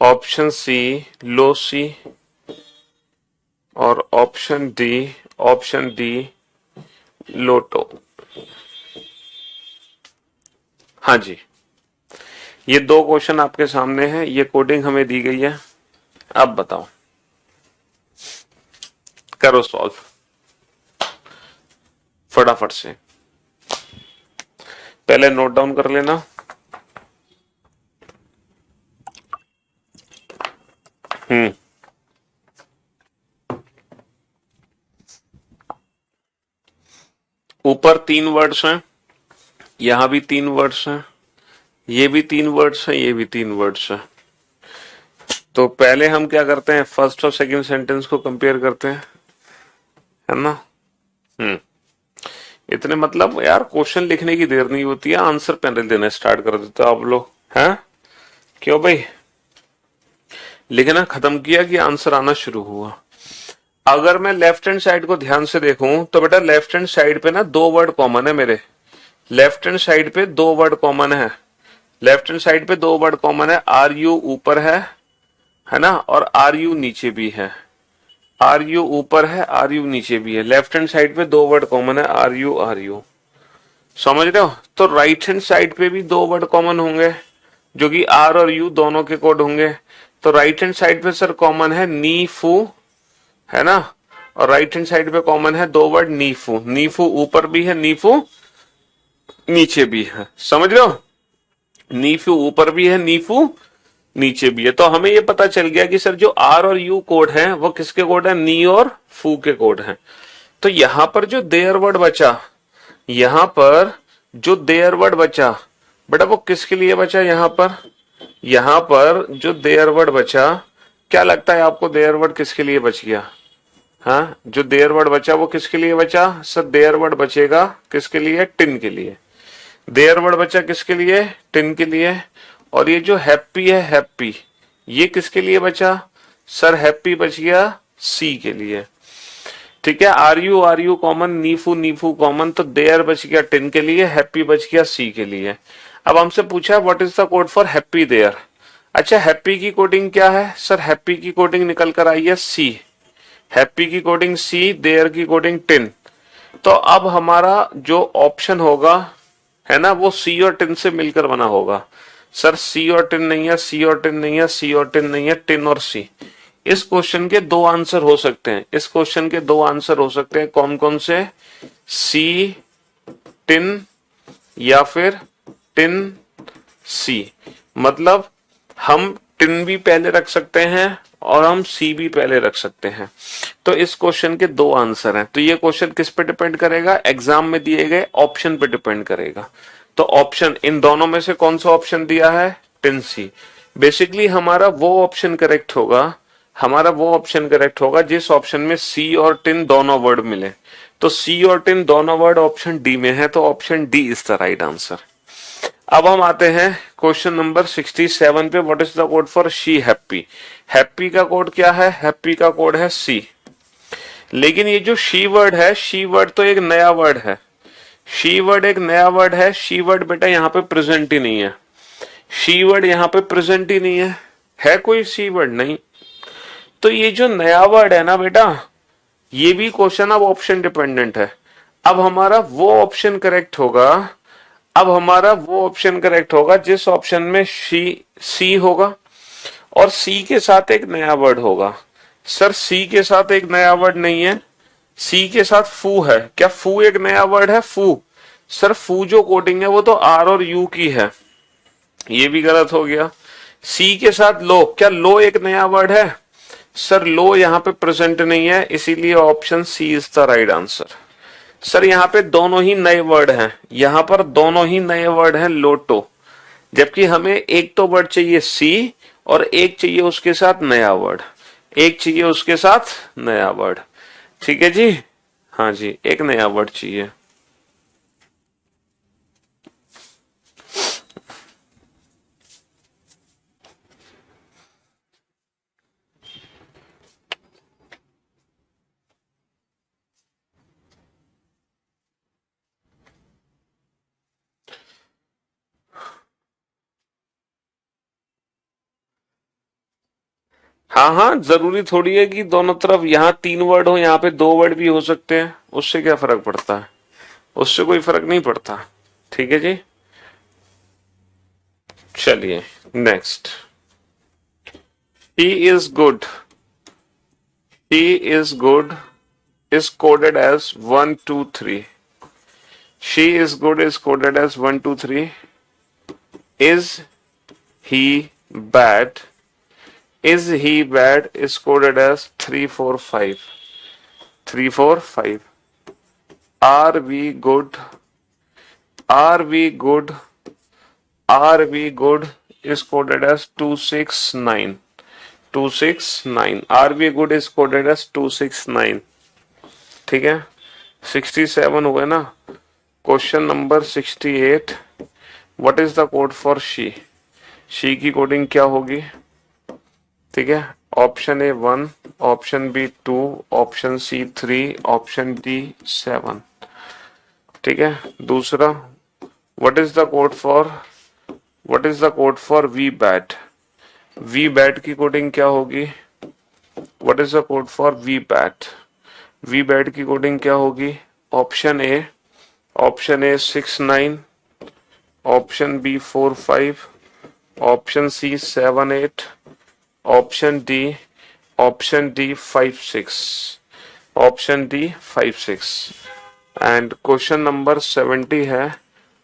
option C लोसी और option D लोटो। हाँ जी, ये दो question आपके सामने हैं, ये कोडिंग हमें दी गई है। अब बताओ, करो सॉल्व फटाफट से। पहले नोट डाउन कर लेना। ऊपर 3 वर्ड्स हैं, यहां भी 3 वर्ड्स हैं, ये भी 3 वर्ड्स हैं, ये भी 3 वर्ड्स हैं। तो पहले हम क्या करते हैं, फर्स्ट और सेकंड सेंटेंस को कंपेयर करते हैं, है ना। इतने मतलब यार क्वेश्चन लिखने की देर नहीं होती है, आंसर पैनल देना स्टार्ट कर देते हो आप लोग, हैं? क्यों भाई, लिखना खत्म किया कि आंसर आना शुरू हुआ? अगर मैं लेफ्ट हैंड साइड को ध्यान से देखूं तो बेटा लेफ्ट हैंड साइड पे ना 2 वर्ड कॉमन है मेरे। लेफ्ट हैंड साइड पे 2 वर्ड कॉमन है, लेफ्ट हैंड साइड पे 2 वर्ड कॉमन है। आर यू ऊपर है ना, और आर यू नीचे भी है। आर यू ऊपर है, आर यू नीचे भी है। लेफ्ट हैंड साइड पे 2 वर्ड कॉमन है, आर यू। समझ रहे हो? तो राइट हैंड साइड पे भी 2 वर्ड कॉमन होंगे जो कि आर और यू दोनों के कोड होंगे। तो राइट हैंड साइड पे सर कॉमन है नी फू, है ना, और राइट हैंड साइड पे कॉमन है 2 वर्ड नीफू। नीफू ऊपर भी है, नीफू नीचे भी है। समझ रहे हो? नीफू ऊपर भी है, नीफू नीचे भी है। तो हमें ये पता चल गया कि सर जो आर और यू कोड है वो किसके कोड है, नी और फू के कोड है। तो यहां पर जो देयर वर्ड बचा, यहां पर जो देयर वर्ड बचा बेटा वो किसके लिए बचा? यहां पर जो देयर वर्ड बचा, क्या लगता है आपको देयर वर्ड किसके लिए बच गया? हाँ, जो देयर वर्ड बचा वो किसके लिए बचा? सर देयर वर्ड बचेगा किसके लिए? टिन के लिए। देयर वर्ड बचा किसके लिए? टिन के लिए। और ये जो हैप्पी है, हैप्पी, ये किसके लिए बचा? सर हैप्पी बच गया सी के लिए। ठीक है, आर यू कॉमन, नीफू नीफू कॉमन, तो देयर बच गया टिन के लिए, हैप्पी बच गया सी के लिए। अब हमसे पूछा है what is the code for happy there. अच्छा, हैप्पी की कोडिंग क्या है सर? हैप्पी की कोडिंग निकल कर आई है सी, हैप्पी की कोडिंग सी, देयर की कोडिंग टिन। तो अब हमारा जो ऑप्शन होगा है ना, वो सी और टिन से मिलकर बना होगा। सर सी और टिन नहीं है, सी और टिन नहीं है, सी और टिन नहीं है, टिन और सी। इस क्वेश्चन के दो आंसर हो सकते हैं, इस क्वेश्चन के दो आंसर हो सकते हैं। कौन कौन से? सी टिन या फिर टिन सी। मतलब हम टिन भी पहले रख सकते हैं और हम सी भी पहले रख सकते हैं। तो इस क्वेश्चन के दो आंसर हैं। तो ये क्वेश्चन किस पे डिपेंड करेगा? एग्जाम में दिए गए ऑप्शन पे डिपेंड करेगा। तो ऑप्शन इन दोनों में से कौन सा ऑप्शन दिया है? टिन सी। बेसिकली हमारा वो ऑप्शन करेक्ट होगा, हमारा वो ऑप्शन करेक्ट होगा जिस ऑप्शन में सी और टिन दोनों वर्ड मिले। तो सी और टिन दोनों वर्ड ऑप्शन डी में है, तो option D is the right answer. अब हम आते हैं क्वेश्चन नंबर 67 पे। What is the code for she happy? Happy का कोड क्या है? हैप्पी का कोड है सी। लेकिन ये जो शी वर्ड है, शी वर्ड तो एक नया वर्ड है, शी वर्ड एक नया वर्ड है। शी वर्ड बेटा यहाँ पे प्रेजेंट ही नहीं है, शी वर्ड यहाँ पे प्रेजेंट ही नहीं है कोई शी वर्ड नहीं। तो ये जो नया वर्ड है ना बेटा, ये भी क्वेश्चन अब ऑप्शन डिपेंडेंट है। अब हमारा वो ऑप्शन करेक्ट होगा, अब हमारा वो ऑप्शन करेक्ट होगा जिस ऑप्शन में सी होगा और सी के साथ एक नया वर्ड होगा। सर सी के साथ एक नया वर्ड नहीं है, सी के साथ फू है। क्या फू एक नया वर्ड है? फू, सर फू जो कोडिंग है वो तो आर और यू की है, ये भी गलत हो गया। सी के साथ लो, क्या लो एक नया वर्ड है? सर लो यहाँ पे प्रेजेंट नहीं है, इसीलिए option C is the right answer. Sir यहाँ पे दोनों ही नए वर्ड हैं, यहाँ पर दोनों ही नए वर्ड हैं लोटो, जबकि हमें एक तो वर्ड चाहिए सी और एक चाहिए उसके साथ नया वर्ड, एक चाहिए उसके साथ नया वर्ड। ठीक है जी, हाँ जी, एक नया वर्ड चाहिए। हाँ हाँ, जरूरी थोड़ी है कि दोनों तरफ यहाँ 3 वर्ड हो, यहाँ पे 2 वर्ड भी हो सकते हैं, उससे क्या फर्क पड़ता है? उससे कोई फर्क नहीं पड़ता। ठीक है जी, चलिए next. He is good, he is good is coded as 1 2 3. She is good is coded as 1 2 3. Is he bad, is he bad is coded as 3 4 5. 3 4 5. Are we good, are we good, are we good is coded as 2 6 9. 2 6 9. Are we good is coded as 2 6 9. ठीक है, 67 हुए ना। Question number 68। What is the code for she? She की coding क्या होगी? ठीक है, option A 1, option B 2, option C 3, option D 7। ठीक है, दूसरा, what is the code for, what is the code for we bat? We bat की coding क्या होगी? What is the code for we bat? We bat की coding क्या होगी? Option A 6 9, option B 4 5, option C 7 8, option D 5 6, option D 5 6। And question number 70 है,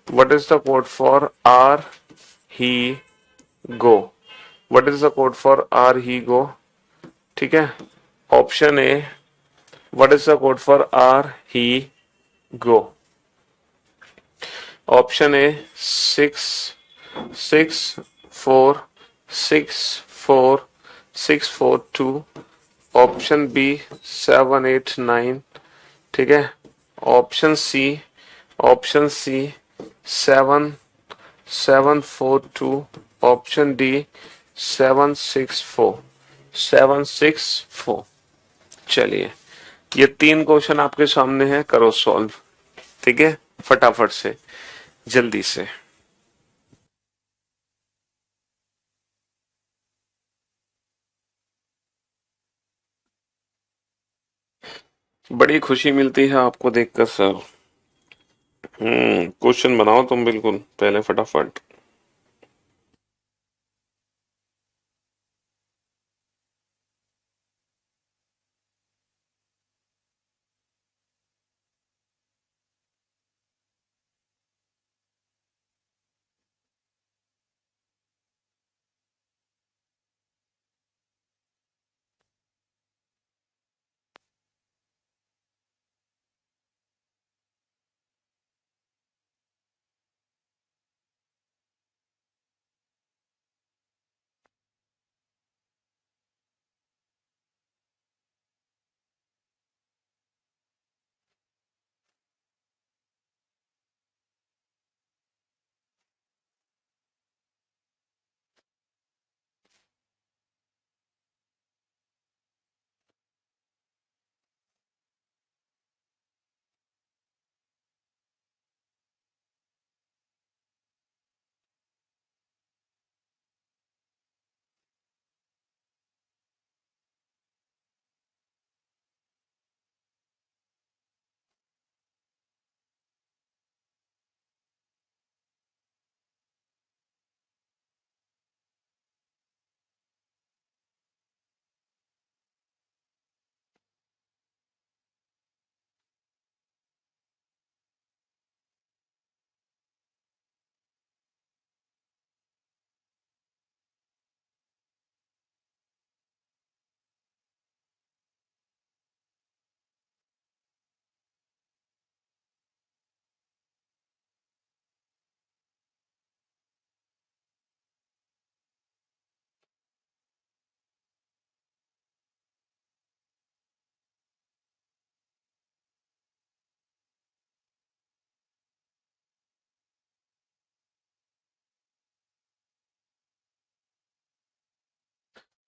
what is the code for are he go? What is the code for are he go? ठीक है, option A, what is the code for R he go? Option A 6 6 4 6 4 6 4 2, option B 7 8 9। ठीक है, option C 7 7 4 2, option D 7 6 4 7 6 4। चलिए ये 3 question आपके सामने है, करो सॉल्व। ठीक है, फटाफट से, जल्दी से। बड़ी खुशी मिलती है आपको देखकर सर। क्वेश्चन बनाओ तुम बिल्कुल पहले फटाफट।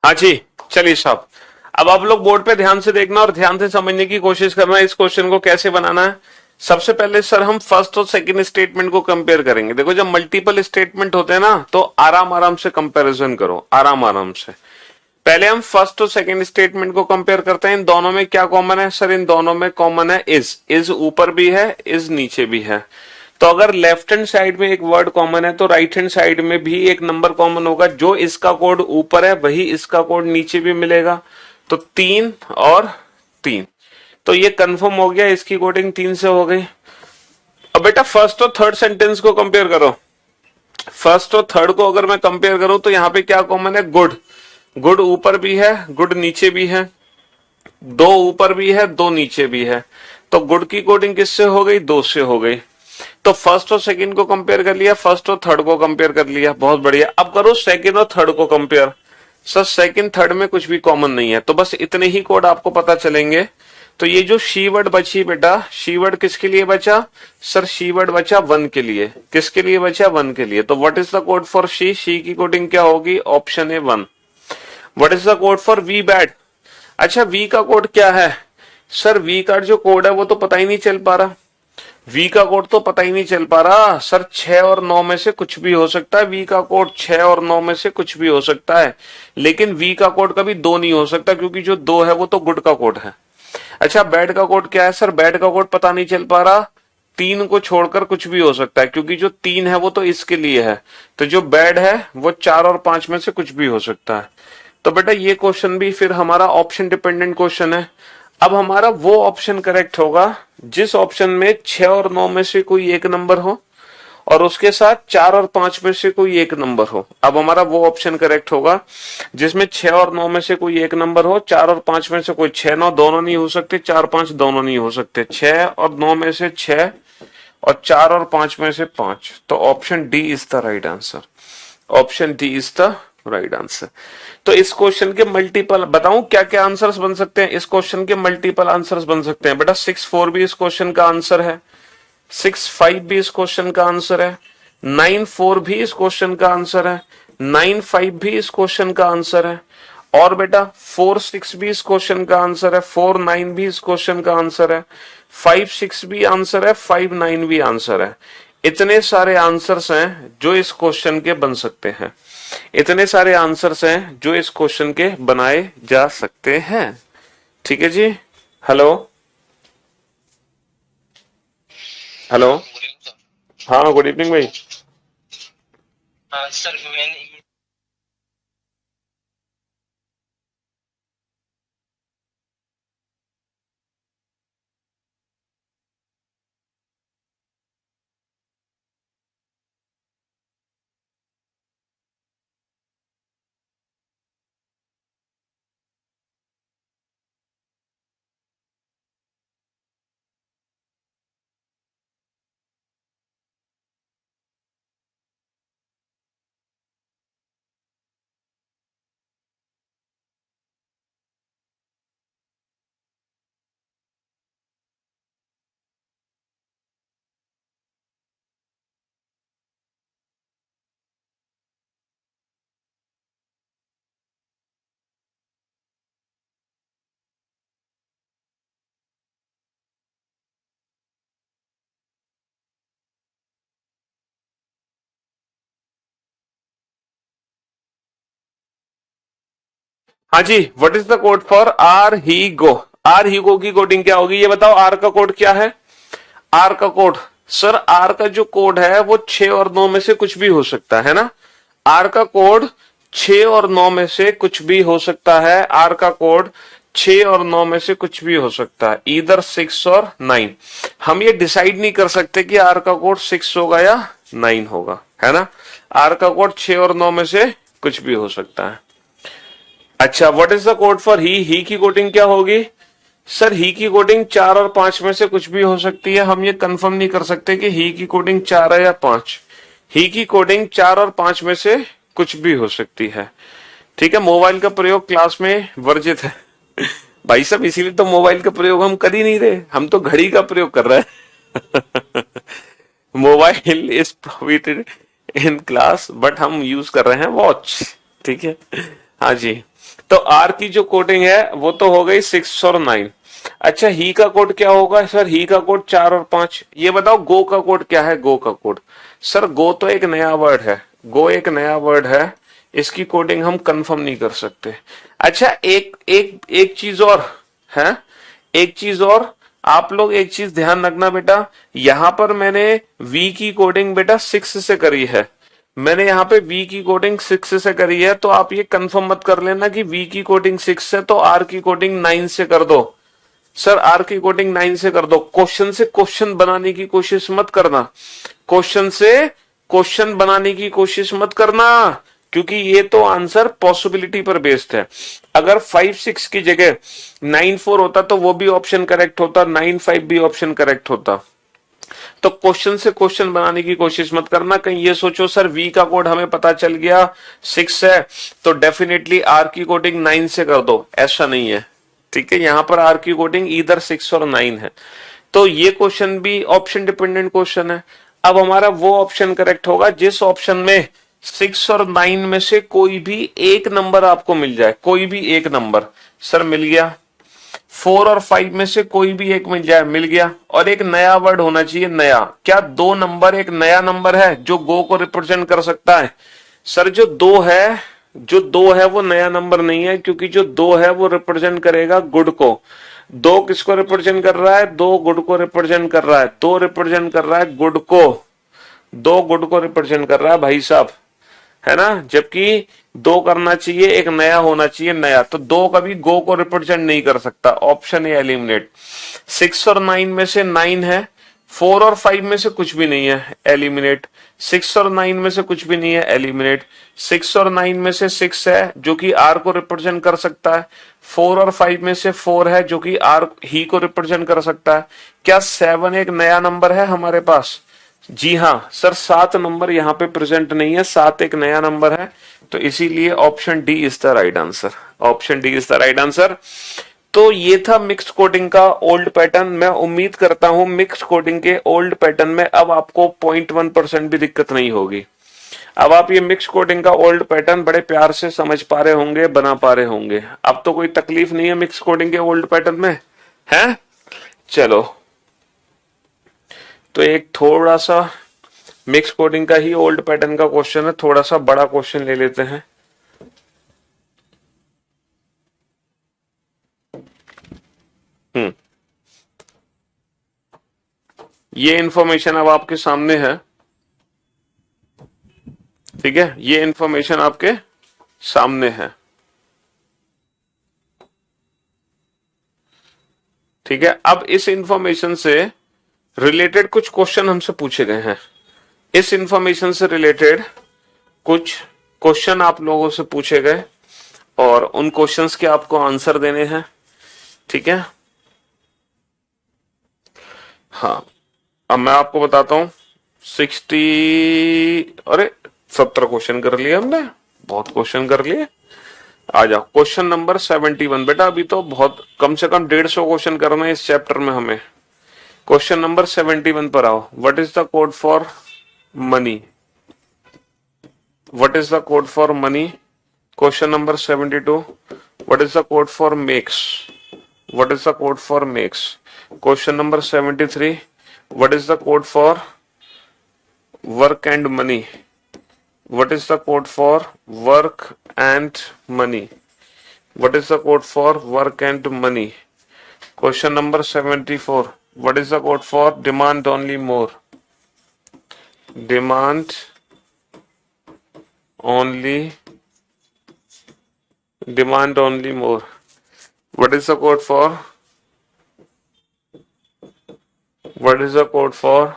हाँ जी, चलिए साहब। अब आप लोग बोर्ड पे ध्यान से देखना और ध्यान से समझने की कोशिश करना इस क्वेश्चन को कैसे बनाना है। सबसे पहले सर हम फर्स्ट और सेकंड स्टेटमेंट को कंपेयर करेंगे। देखो जब मल्टीपल स्टेटमेंट होते हैं ना तो आराम आराम से कंपैरिजन करो, आराम आराम से। पहले हम फर्स्ट और सेकंड स्टेटमेंट को कंपेयर करते हैं। इन दोनों में क्या कॉमन है सर? इन दोनों में कॉमन है इज ऊपर भी है, इज नीचे भी है। तो अगर लेफ्ट हैंड साइड में एक वर्ड कॉमन है तो राइट हैंड साइड में भी एक नंबर कॉमन होगा। जो इसका कोड ऊपर है वही इसका कोड नीचे भी मिलेगा। तो 3 और 3, तो ये कंफर्म हो गया, इसकी कोडिंग 3 से हो गई। अब बेटा फर्स्ट और थर्ड सेंटेंस को कंपेयर करो। फर्स्ट और थर्ड को अगर मैं कंपेयर करूं तो यहाँ पे क्या कॉमन है? गुड। गुड ऊपर भी है, गुड नीचे भी है, दो ऊपर भी है, दो नीचे भी है। तो गुड की कोडिंग किससे हो गई? 2 से हो गई। तो फर्स्ट और सेकंड को कंपेयर कर लिया, फर्स्ट और थर्ड को कंपेयर कर लिया, बहुत बढ़िया। अब करो सेकंड और थर्ड को कंपेयर। सर सेकंड थर्ड में कुछ भी कॉमन नहीं है, तो बस इतने ही कोड आपको पता चलेंगे। तो ये जो शी वर्ड बची बेटा, शी वर्ड किसके लिए बचा? सर शी वर्ड बचा 1 के लिए। किसके लिए बचा? 1 के लिए। तो what is the code for she? She की कोडिंग क्या होगी? Option A 1। What is the code for we bad? अच्छा वी का कोड क्या है? सर वी का जो कोड है वो तो पता ही नहीं चल पा रहा। वी का कोड तो पता ही नहीं चल पा रहा सर। 6 और 9 में से कुछ भी हो सकता है। वी का कोड 6 और 9 में से कुछ भी हो सकता है, लेकिन वी का कोड कभी 2 नहीं हो सकता, क्योंकि जो 2 है वो तो गुड का कोड है। अच्छा बैड का कोड क्या है सर? बैड का कोड पता नहीं चल पा रहा। 3 को छोड़कर कुछ भी हो सकता है, क्योंकि जो 3 है वो तो इसके लिए है। तो जो बैड है वो 4 और 5 में से कुछ भी हो सकता है। तो बेटा ये क्वेश्चन भी फिर हमारा ऑप्शन डिपेंडेंट क्वेश्चन है। अब हमारा वो ऑप्शन करेक्ट होगा जिस ऑप्शन में 6 और 9 में से कोई एक नंबर हो और उसके साथ 4 और 5 में से कोई एक नंबर हो। अब हमारा वो ऑप्शन करेक्ट होगा जिसमें 6 और 9 में से कोई एक नंबर हो, 4 और 5 में से कोई 6 9 दोनों नहीं हो सकते, 4 5 दोनों नहीं हो सकते, 6 और 9 में से 6 और 4 और 5 में से 5। तो option D is the right answer. Option D is the right answer. तो इस क्वेश्चन के मल्टीपल बताऊं क्या क्या आंसर्स बन सकते हैं? इस क्वेश्चन के मल्टीपल आंसर्स बन सकते हैं बेटा। 6 4 भी इस क्वेश्चन का आंसर है, 6 5 भी इस क्वेश्चन का आंसर है, 9 4 भी इस क्वेश्चन का आंसर है, 9 5 भी इस क्वेश्चन का आंसर है, और बेटा 4-6 भी इस क्वेश्चन का आंसर है, 4-9 भी इस क्वेश्चन का आंसर है, 5-6 भी आंसर है, 5-9 भी आंसर है। इतने सारे आंसर्स हैं जो इस क्वेश्चन के बन सकते हैं, इतने सारे आंसर्स हैं जो इस क्वेश्चन के बनाए जा सकते हैं। ठीक है जी। Hello hello. हाँ गुड इवनिंग भाई। हाँ सर, मैंने हाँ जी, what is the code for are he go? Are he go की कोडिंग क्या होगी ये बताओ। आर का कोड क्या है? आर का कोड, सर आर का जो कोड है वो 6 और 9 में से कुछ भी हो सकता है ना। आर का कोड 6 और 9 में से कुछ भी हो सकता है। आर का कोड 6 और 9 में से कुछ भी हो सकता है, इधर 6 और 9। हम ये डिसाइड नहीं कर सकते कि आर का कोड 6 होगा या 9 होगा, है ना। आर का कोड 6 और 9 में से कुछ भी हो सकता है। अच्छा, what is the code for he की कोडिंग क्या होगी? सर ही की कोडिंग 4 और 5 में से कुछ भी हो सकती है। हम ये कंफर्म नहीं कर सकते कि ही की कोडिंग 4 है या 5। ही की कोडिंग 4 और 5 में से कुछ भी हो सकती है। ठीक है, मोबाइल का प्रयोग क्लास में वर्जित है। भाई साहब इसीलिए तो मोबाइल का प्रयोग हम कर ही नहीं रहे, हम तो घड़ी का प्रयोग कर रहे हैं। Mobile is prohibited in class but हम यूज कर रहे हैं वॉच। ठीक है, हाँ जी। तो आर की जो कोडिंग है वो तो हो गई 6 और 9। अच्छा, ही का कोड क्या होगा? सर ही का कोड 4 और 5। ये बताओ गो का कोड क्या है? गो का कोड, सर गो तो एक नया वर्ड है, गो एक नया वर्ड है, इसकी कोडिंग हम कंफर्म नहीं कर सकते। अच्छा, एक एक एक चीज और है, एक चीज और, आप लोग एक चीज ध्यान रखना बेटा, यहां पर मैंने वी की कोडिंग बेटा 6 से करी है। मैंने यहाँ पे वी की कोडिंग 6 से करी है, तो आप ये कंफर्म मत कर लेना कि वी की कोडिंग 6 है तो आर की कोडिंग 9 से कर दो। सर आर की कोडिंग 9 से कर दो। क्वेश्चन से क्वेश्चन बनाने की कोशिश मत करना, क्वेश्चन से क्वेश्चन बनाने की कोशिश मत करना, क्योंकि ये तो आंसर पॉसिबिलिटी पर बेस्ड है। अगर 5-6 की जगह 9-4 होता तो वो भी ऑप्शन करेक्ट होता, 9-5 भी ऑप्शन करेक्ट होता। तो क्वेश्चन से क्वेश्चन बनाने की कोशिश मत करना। कहीं ये सोचो सर वी का कोड हमें पता चल गया 6 है तो डेफिनेटली आर की कोडिंग 9 से कर दो, ऐसा नहीं है। ठीक है, यहां पर आर की कोडिंग इधर 6 और 9 है, तो ये क्वेश्चन भी ऑप्शन डिपेंडेंट क्वेश्चन है। अब हमारा वो ऑप्शन करेक्ट होगा जिस ऑप्शन में 6 और 9 में से कोई भी एक नंबर आपको मिल जाए, कोई भी एक नंबर। सर मिल गया, 4 और 5 में से कोई भी एक मिल जाए, मिल गया। और एक नया वर्ड होना चाहिए, नया। क्या 2 नंबर एक नया नंबर है जो गो को रिप्रेजेंट कर सकता है? सर जो 2 है, जो 2 है वो नया नंबर नहीं है, क्योंकि जो 2 है वो रिप्रेजेंट करेगा गुड को। 2 किसको रिप्रेजेंट कर रहा है? 2 गुड को रिप्रेजेंट कर रहा है, 2 रिप्रेजेंट कर रहा है गुड को, 2 गुड को रिप्रेजेंट कर रहा है भाई साहब, है ना। जबकि 2 करना चाहिए, एक नया होना चाहिए, नया। तो 2 कभी गो को रिप्रेजेंट नहीं कर सकता, ऑप्शन ए एलिमिनेट। 6 और 9 में से 9 है, 4 और 5 में से कुछ भी नहीं है, एलिमिनेट। 6 और 9 में से कुछ भी नहीं है, एलिमिनेट। 6 और 9 में से 6 है जो कि आर को रिप्रेजेंट कर सकता है, 4 और 5 में से 4 है जो कि आर ही को रिप्रेजेंट कर सकता है। क्या 7 एक नया नंबर है हमारे पास? जी हाँ सर, 7 नंबर यहाँ पे प्रेजेंट नहीं है, 7 एक नया नंबर है, तो इसीलिए option D is the right answer, option D is the right answer. तो ये था मिक्स्ड कोडिंग का ओल्ड पैटर्न। मैं उम्मीद करता हूं मिक्स्ड कोडिंग के ओल्ड पैटर्न में अब आपको 0.1% भी दिक्कत नहीं होगी। अब आप ये मिक्स कोडिंग का ओल्ड पैटर्न बड़े प्यार से समझ पा रहे होंगे, बना पा रहे होंगे। अब तो कोई तकलीफ नहीं है मिक्स कोडिंग के ओल्ड पैटर्न में, है? चलो, तो एक थोड़ा सा मिक्स कोडिंग का ही ओल्ड पैटर्न का क्वेश्चन है, थोड़ा सा बड़ा क्वेश्चन ले लेते हैं। ये इंफॉर्मेशन अब आपके सामने है, ठीक है? ये इंफॉर्मेशन आपके सामने है, ठीक है? अब इस इंफॉर्मेशन से रिलेटेड कुछ क्वेश्चन हमसे पूछे गए हैं। इस इंफॉर्मेशन से रिलेटेड कुछ क्वेश्चन आप लोगों से पूछे गए और उन क्वेश्चंस के आपको आंसर देने हैं, ठीक है? हाँ, अब मैं आपको बताता हूं। 70 क्वेश्चन कर लिए हमने, बहुत क्वेश्चन कर लिए। आ जाओ क्वेश्चन नंबर 71। बेटा अभी तो बहुत कम से कम 150 क्वेश्चन करना है इस चैप्टर में हमें। क्वेश्चन नंबर 71 पर आओ। What is the code for money? What is the code for money? Question number 72। What is the code for makes? What is the code for makes? Question number 73। What is the code for work and money? What is the code for work and money? What is the code for work and money? Question number 74. What is the code for demand only more? Demand only, demand only more. What is the code for? What is the code for?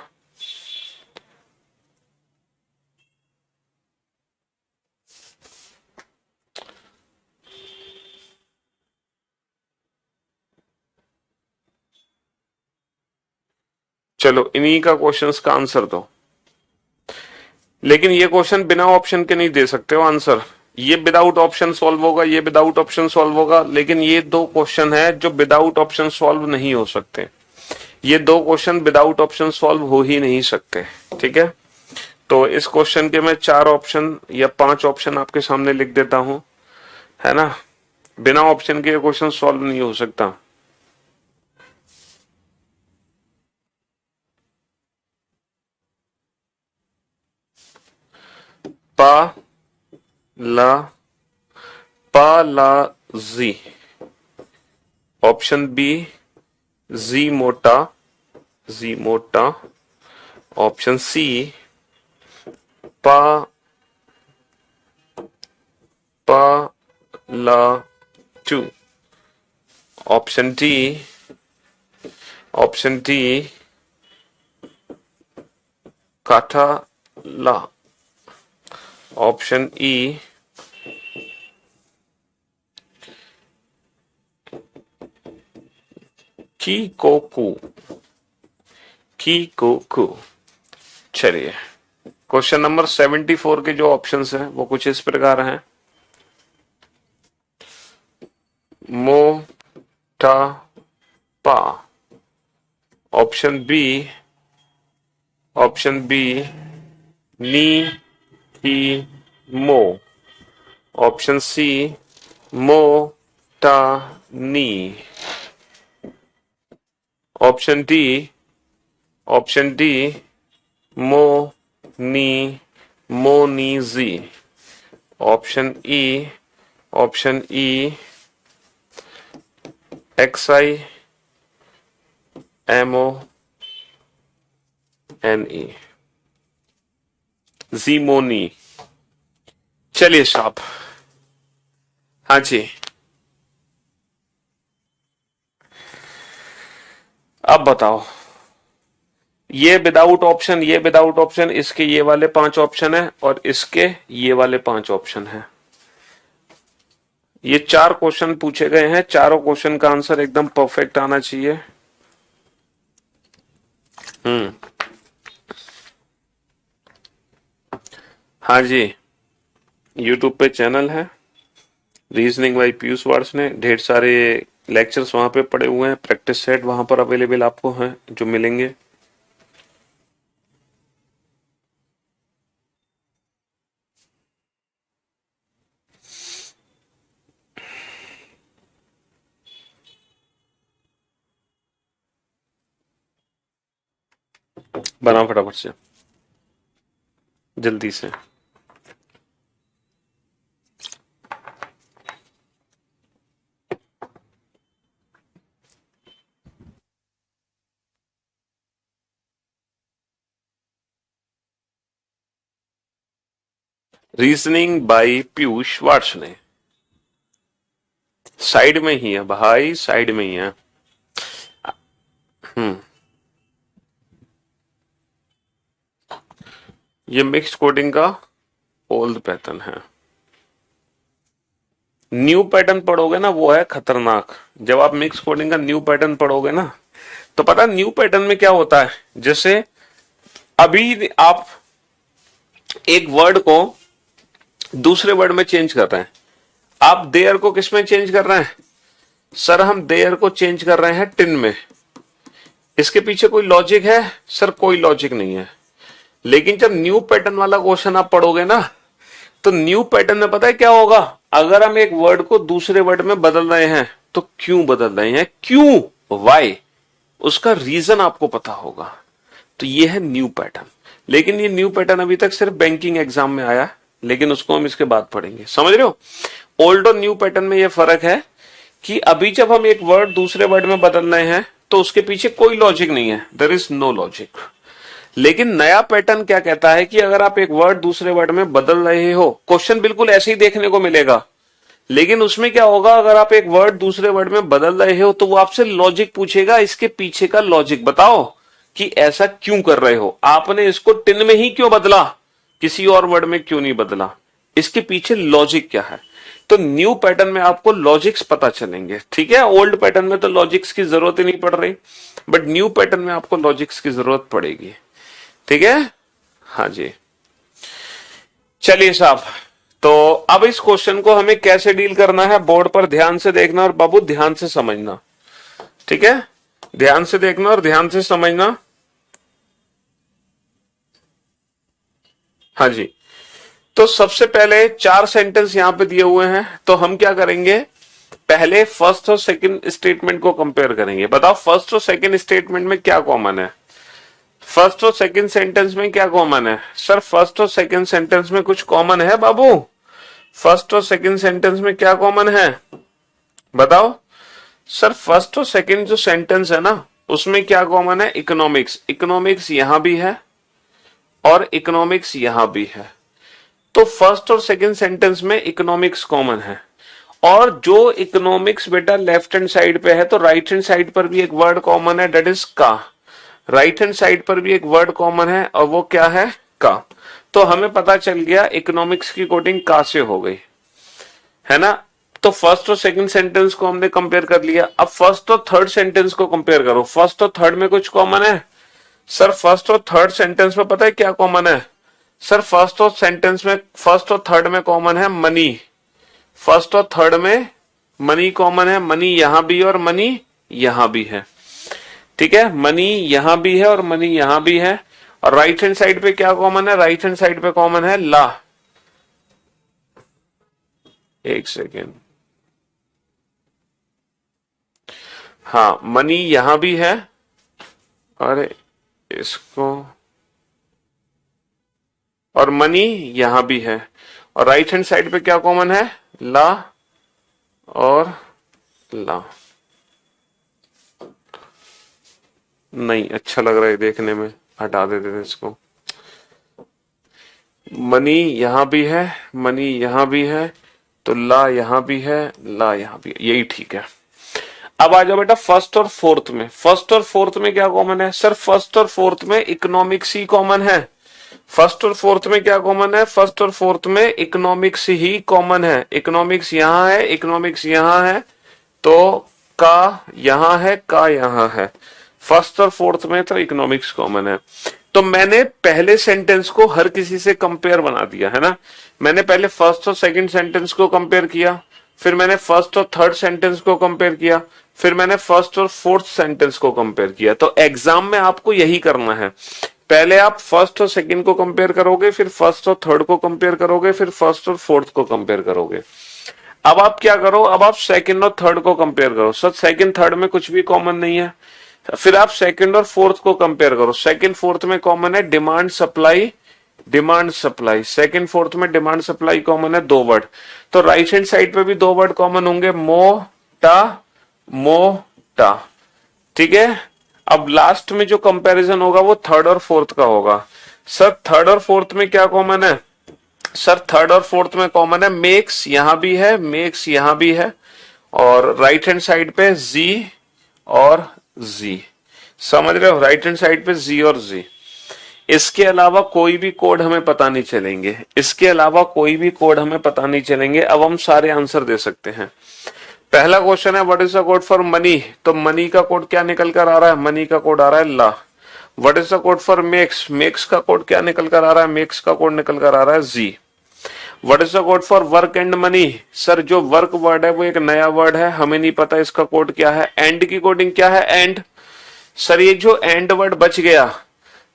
चलो इन्हीं का questions का answer दो। लेकिन ये question बिना option के नहीं दे सकते हो आंसर। ये विदाउट ऑप्शन सॉल्व होगा, ये विदाउट ऑप्शन सॉल्व होगा, लेकिन ये दो क्वेश्चन है जो विदाउट ऑप्शन सॉल्व नहीं हो सकते। ये दो क्वेश्चन विदाउट ऑप्शन सॉल्व हो ही नहीं सकते, ठीक है? तो इस क्वेश्चन के मैं 4 ऑप्शन या 5 ऑप्शन आपके सामने लिख देता हूं, है ना? बिना ऑप्शन के क्वेश्चन सॉल्व नहीं हो सकता। पा ला पा ला जी। ऑप्शन बी जी मोटा, जी मोटा। ऑप्शन सी पा पा ला टू। ऑप्शन डी काठा ला। ऑप्शन ई की कोकू। चलिए क्वेश्चन नंबर 74 के जो ऑप्शंस हैं वो कुछ इस प्रकार हैं। मोटा पा। ऑप्शन बी नी ही मो। ऑप्शन सी मो टा नी। ऑप्शन डी मो नी मो नी जी। Option E XI MO NE जीमोनी। चलिए साहब, हाँ जी, अब बताओ। ये विदाउट ऑप्शन, ये विदाउट ऑप्शन, इसके ये वाले 5 ऑप्शन है और इसके ये वाले 5 ऑप्शन है। ये 4 क्वेश्चन पूछे गए हैं, चारों क्वेश्चन का आंसर एकदम परफेक्ट आना चाहिए। हाँ जी, यूट्यूब पे चैनल है रीजनिंग बाय पीयूष वार्स ने, ढेर सारे लेक्चर्स वहां पे पड़े हुए हैं, प्रैक्टिस सेट वहां पर अवेलेबल आपको हैं जो मिलेंगे। बनाओ फटाफट से, जल्दी से। रीजनिंग बाय पीयूष वार्ष्णे, साइड में ही है भाई, साइड में ही है। हम्म, ये मिक्स कोडिंग का ओल्ड पैटर्न है। न्यू पैटर्न पढ़ोगे ना, वो है खतरनाक। जब आप मिक्स कोडिंग का न्यू पैटर्न पढ़ोगे ना, तो पता न्यू पैटर्न में क्या होता है, जैसे अभी आप एक वर्ड को दूसरे वर्ड में चेंज कर रहे हैं। आप देयर को किस में चेंज कर रहे हैं? सर हम देयर को चेंज कर रहे हैं टिन में। इसके पीछे कोई लॉजिक है? सर कोई लॉजिक नहीं है। लेकिन जब न्यू पैटर्न वाला क्वेश्चन आप पढ़ोगे ना, तो न्यू पैटर्न में पता है क्या होगा? अगर हम एक वर्ड को दूसरे वर्ड में बदल रहे हैं, तो क्यों बदल रहे हैं, क्यों, वाई, उसका रीजन आपको पता होगा। तो ये है न्यू पैटर्न। लेकिन ये न्यू पैटर्न अभी तक सिर्फ बैंकिंग एग्जाम में आया, लेकिन उसको हम इसके बाद पढ़ेंगे, समझ रहे हो? ओल्ड और न्यू पैटर्न में ये फर्क है कि अभी जब हम एक वर्ड दूसरे वर्ड में बदल रहे हैं, तो उसके पीछे कोई लॉजिक नहीं है, देयर इज नो लॉजिक। लेकिन नया पैटर्न क्या कहता है कि अगर आप एक वर्ड दूसरे वर्ड में बदल रहे हो, क्वेश्चन बिल्कुल ऐसे ही देखने को मिलेगा, लेकिन उसमें क्या होगा, अगर आप एक वर्ड दूसरे वर्ड में बदल रहे हो, तो वो आपसे लॉजिक पूछेगा, इसके पीछे का लॉजिक बताओ कि ऐसा क्यों कर रहे हो, आपने इसको टिन में ही क्यों बदला, किसी और वर्ड में क्यों नहीं बदला, इसके पीछे लॉजिक क्या है। तो न्यू पैटर्न में आपको लॉजिक्स पता चलेंगे, ठीक है। ओल्ड पैटर्न में तो लॉजिक्स की जरूरत ही नहीं पड़ रही, बट न्यू पैटर्न में आपको लॉजिक्स की जरूरत पड़ेगी, ठीक है। हाँ जी, चलिए साहब, तो अब इस क्वेश्चन को हमें कैसे डील करना है, बोर्ड पर ध्यान से देखना और बाबू ध्यान से समझना, ठीक है। ध्यान से देखना और ध्यान से समझना। हाँ जी, तो सबसे पहले 4 सेंटेंस यहां पे दिए हुए हैं, तो हम क्या करेंगे, पहले फर्स्ट और सेकंड स्टेटमेंट को कंपेयर करेंगे। बताओ फर्स्ट और सेकंड स्टेटमेंट में क्या कॉमन है, फर्स्ट और सेकंड सेंटेंस में क्या कॉमन है? सर फर्स्ट और सेकंड सेंटेंस में कुछ कॉमन है बाबू? फर्स्ट और सेकंड सेंटेंस में क्या कॉमन है, बताओ। सर फर्स्ट और सेकंड जो सेंटेंस है ना, उसमें क्या कॉमन है? इकोनॉमिक्स। इकोनॉमिक्स यहां भी है और इकोनॉमिक्स यहां भी है, तो फर्स्ट और सेकंड सेंटेंस में इकोनॉमिक्स कॉमन है। और जो इकोनॉमिक्स बेटा लेफ्ट हैंड साइड पे है, तो राइट हैंड साइड पर भी एक वर्ड कॉमन है, डेट इज का। राइट हैंड साइड पर भी एक वर्ड कॉमन है, और वो क्या है? का। तो हमें पता चल गया इकोनॉमिक्स की कोडिंग का से हो गई, है ना। तो फर्स्ट और सेकंड सेंटेंस को हमने कंपेयर कर लिया। अब फर्स्ट और थर्ड सेंटेंस को कंपेयर करो, फर्स्ट और थर्ड में कुछ कॉमन है? सर फर्स्ट और थर्ड सेंटेंस में पता है क्या कॉमन है? सर फर्स्ट और थर्ड में कॉमन है मनी। फर्स्ट और थर्ड में मनी कॉमन है, मनी यहां भी है और मनी यहां भी है, ठीक है। मनी यहां भी है और मनी यहां भी है। और राइट हैंड साइड पे क्या कॉमन है? राइट हैंड साइड पे कॉमन है ला। एक सेकेंड, हाँ मनी यहां भी है, अरे इसको, और मनी यहां भी है। और राइट हैंड साइड पे क्या कॉमन है? ला और ला। नहीं अच्छा लग रहा है देखने में, हटा देते थे इसको। मनी यहां भी है, मनी यहां भी है, तो ला यहां भी है, ला यहां भी है, यही ठीक है। अब आ जाओ बेटा फर्स्ट और फोर्थ में। फर्स्ट और फोर्थ में क्या कॉमन है? सर फर्स्ट और फोर्थ में इकोनॉमिक्स ही कॉमन है। फर्स्ट और फोर्थ में क्या कॉमन है? फर्स्ट और फोर्थ में इकोनॉमिक्स ही कॉमन है। इकोनॉमिक्स यहां है, इकोनॉमिक्स यहां है, तो का यहां है, का यहां है। फर्स्ट और फोर्थ में तो इकोनॉमिक्स कॉमन है। तो मैंने पहले सेंटेंस को हर किसी से कंपेयर बना दिया है ना। मैंने पहले फर्स्ट और सेकंड सेंटेंस को कंपेयर किया, फिर मैंने फर्स्ट और थर्ड सेंटेंस को कंपेयर किया, फिर मैंने फर्स्ट और फोर्थ सेंटेंस को कंपेयर किया। तो एग्जाम में आपको यही करना है, पहले आप फर्स्ट और सेकंड को कंपेयर करोगे, फिर फर्स्ट और थर्ड को कंपेयर करोगे, फिर फर्स्ट और फोर्थ को कंपेयर करोगे। अब आप क्या करो, अब आप सेकंड और थर्ड को कंपेयर करो। सर सेकंड थर्ड में कुछ भी कॉमन नहीं है। फिर आप सेकंड और फोर्थ को कंपेयर करो, सेकंड फोर्थ में कॉमन है demand supply, demand supply, second fourth में डिमांड सप्लाई कॉमन है, 2 वर्ड। तो राइट हैंड साइड पे भी 2 वर्ड कॉमन होंगे, मोटा, मोटा, ठीक है। अब लास्ट में जो कंपैरिजन होगा वो थर्ड और फोर्थ का होगा। सर थर्ड और फोर्थ में क्या कॉमन है? सर थर्ड और फोर्थ में कॉमन है मेक्स, यहां भी है, मेक्स यहां भी है, और राइट हैंड साइड पे जी और जी, समझ रहे हो, राइट हैंड साइड पे जी और जी। इसके अलावा कोई भी कोड हमें पता नहीं चलेंगे, इसके अलावा कोई भी कोड हमें पता नहीं चलेंगे। अब हम सारे आंसर दे सकते हैं। पहला क्वेश्चन है what is the code for money, तो मनी का कोड क्या निकल कर आ रहा है? मनी का कोड आ रहा है ला। What is the code for makes, makes का कोड क्या निकल कर आ रहा है? मेक्स का कोड निकल कर आ रहा है जी। What is the code for work and money, sir जो वर्क वर्ड है वो एक नया वर्ड है, हमें नहीं पता इसका कोड क्या है। एंड की कोडिंग क्या है? एंड। सर ये जो एंड वर्ड बच गया,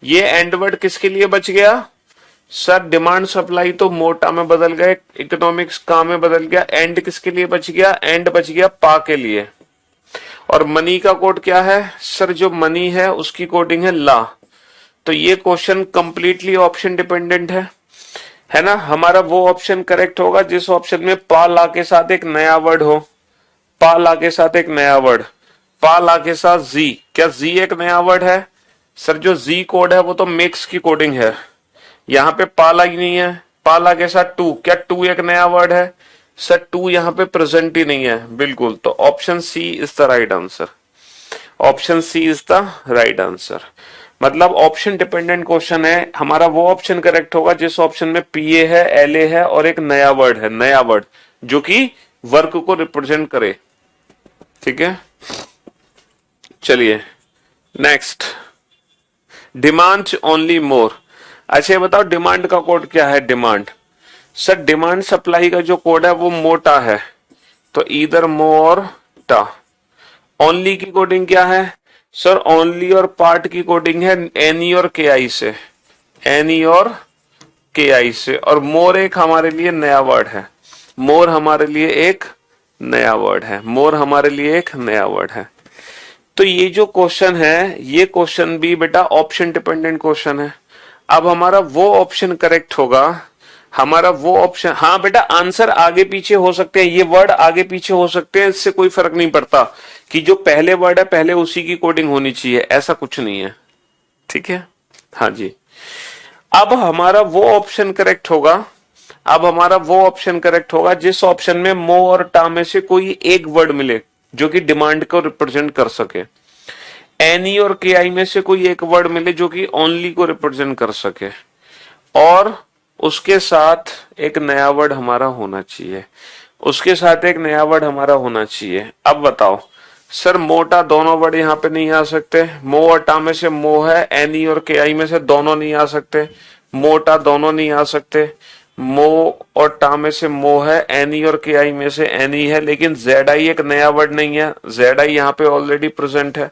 ये एंड वर्ड किसके लिए बच गया? सर डिमांड सप्लाई तो मोटा में बदल गए, इकोनॉमिक्स का में बदल गया, एंड किसके लिए बच गया? एंड बच गया पा के लिए। और मनी का कोड क्या है? सर जो मनी है उसकी कोडिंग है ला। तो ये क्वेश्चन कंप्लीटली ऑप्शन डिपेंडेंट है ना। हमारा वो ऑप्शन करेक्ट होगा जिस ऑप्शन में पा ला के साथ एक नया वर्ड हो, पा ला के साथ एक नया वर्ड, पा ला के साथ जी। क्या जी एक नया वर्ड है? सर जो जी कोड है वो तो मेक्स की कोडिंग है, यहाँ पे पाला ही नहीं है, पाला के साथ टू, क्या टू एक नया वर्ड है? सर टू यहाँ पे प्रेजेंट ही नहीं है, बिल्कुल। तो option C is the right answer, option C is the right answer. मतलब ऑप्शन डिपेंडेंट क्वेश्चन है, हमारा वो ऑप्शन करेक्ट होगा जिस ऑप्शन में पीए है, एलए है और एक नया वर्ड है, नया वर्ड जो कि वर्क को रिप्रेजेंट करे, ठीक है। चलिए नेक्स्ट, डिमांड ओनली मोर। अच्छा ये बताओ डिमांड का कोड क्या है? डिमांड, सर डिमांड सप्लाई का जो कोड है वो मोटा है, तो इधर मोर टा। ओनली की कोडिंग क्या है? सर ओनली और पार्ट की कोडिंग है एनी और के आई से, एनी और के आई से। और मोर एक हमारे लिए नया वर्ड है, मोर हमारे लिए एक नया वर्ड है, मोर हमारे लिए एक नया वर्ड है। तो ये जो क्वेश्चन है, ये क्वेश्चन भी बेटा ऑप्शन डिपेंडेंट क्वेश्चन है। अब हमारा वो ऑप्शन करेक्ट होगा, हमारा वो ऑप्शन, हाँ बेटा आंसर आगे पीछे हो सकते हैं, ये वर्ड आगे पीछे हो सकते हैं, इससे कोई फर्क नहीं पड़ता कि जो पहले वर्ड है पहले उसी की कोडिंग होनी चाहिए, ऐसा कुछ नहीं है, ठीक है। हाँ जी, अब हमारा वो ऑप्शन करेक्ट होगा, अब हमारा वो ऑप्शन करेक्ट होगा जिस ऑप्शन में मो और टा में से कोई एक वर्ड मिले जो कि डिमांड को रिप्रेजेंट कर सके, एनी और के आई में से कोई एक वर्ड मिले जो कि ओनली को रिप्रेजेंट कर सके, और उसके साथ एक नया वर्ड हमारा होना चाहिए, उसके साथ एक नया वर्ड हमारा होना चाहिए। अब बताओ सर मोटा दोनों वर्ड यहाँ पे नहीं आ सकते, मो और टा में से मो है, एनी और के आई में से दोनों नहीं आ सकते, मोटा दोनों नहीं आ सकते, मो और टा में से मो है, एनी और के आई में से एनी है, लेकिन जेड आई एक नया वर्ड नहीं है, जेड आई यहाँ पे ऑलरेडी प्रेजेंट है।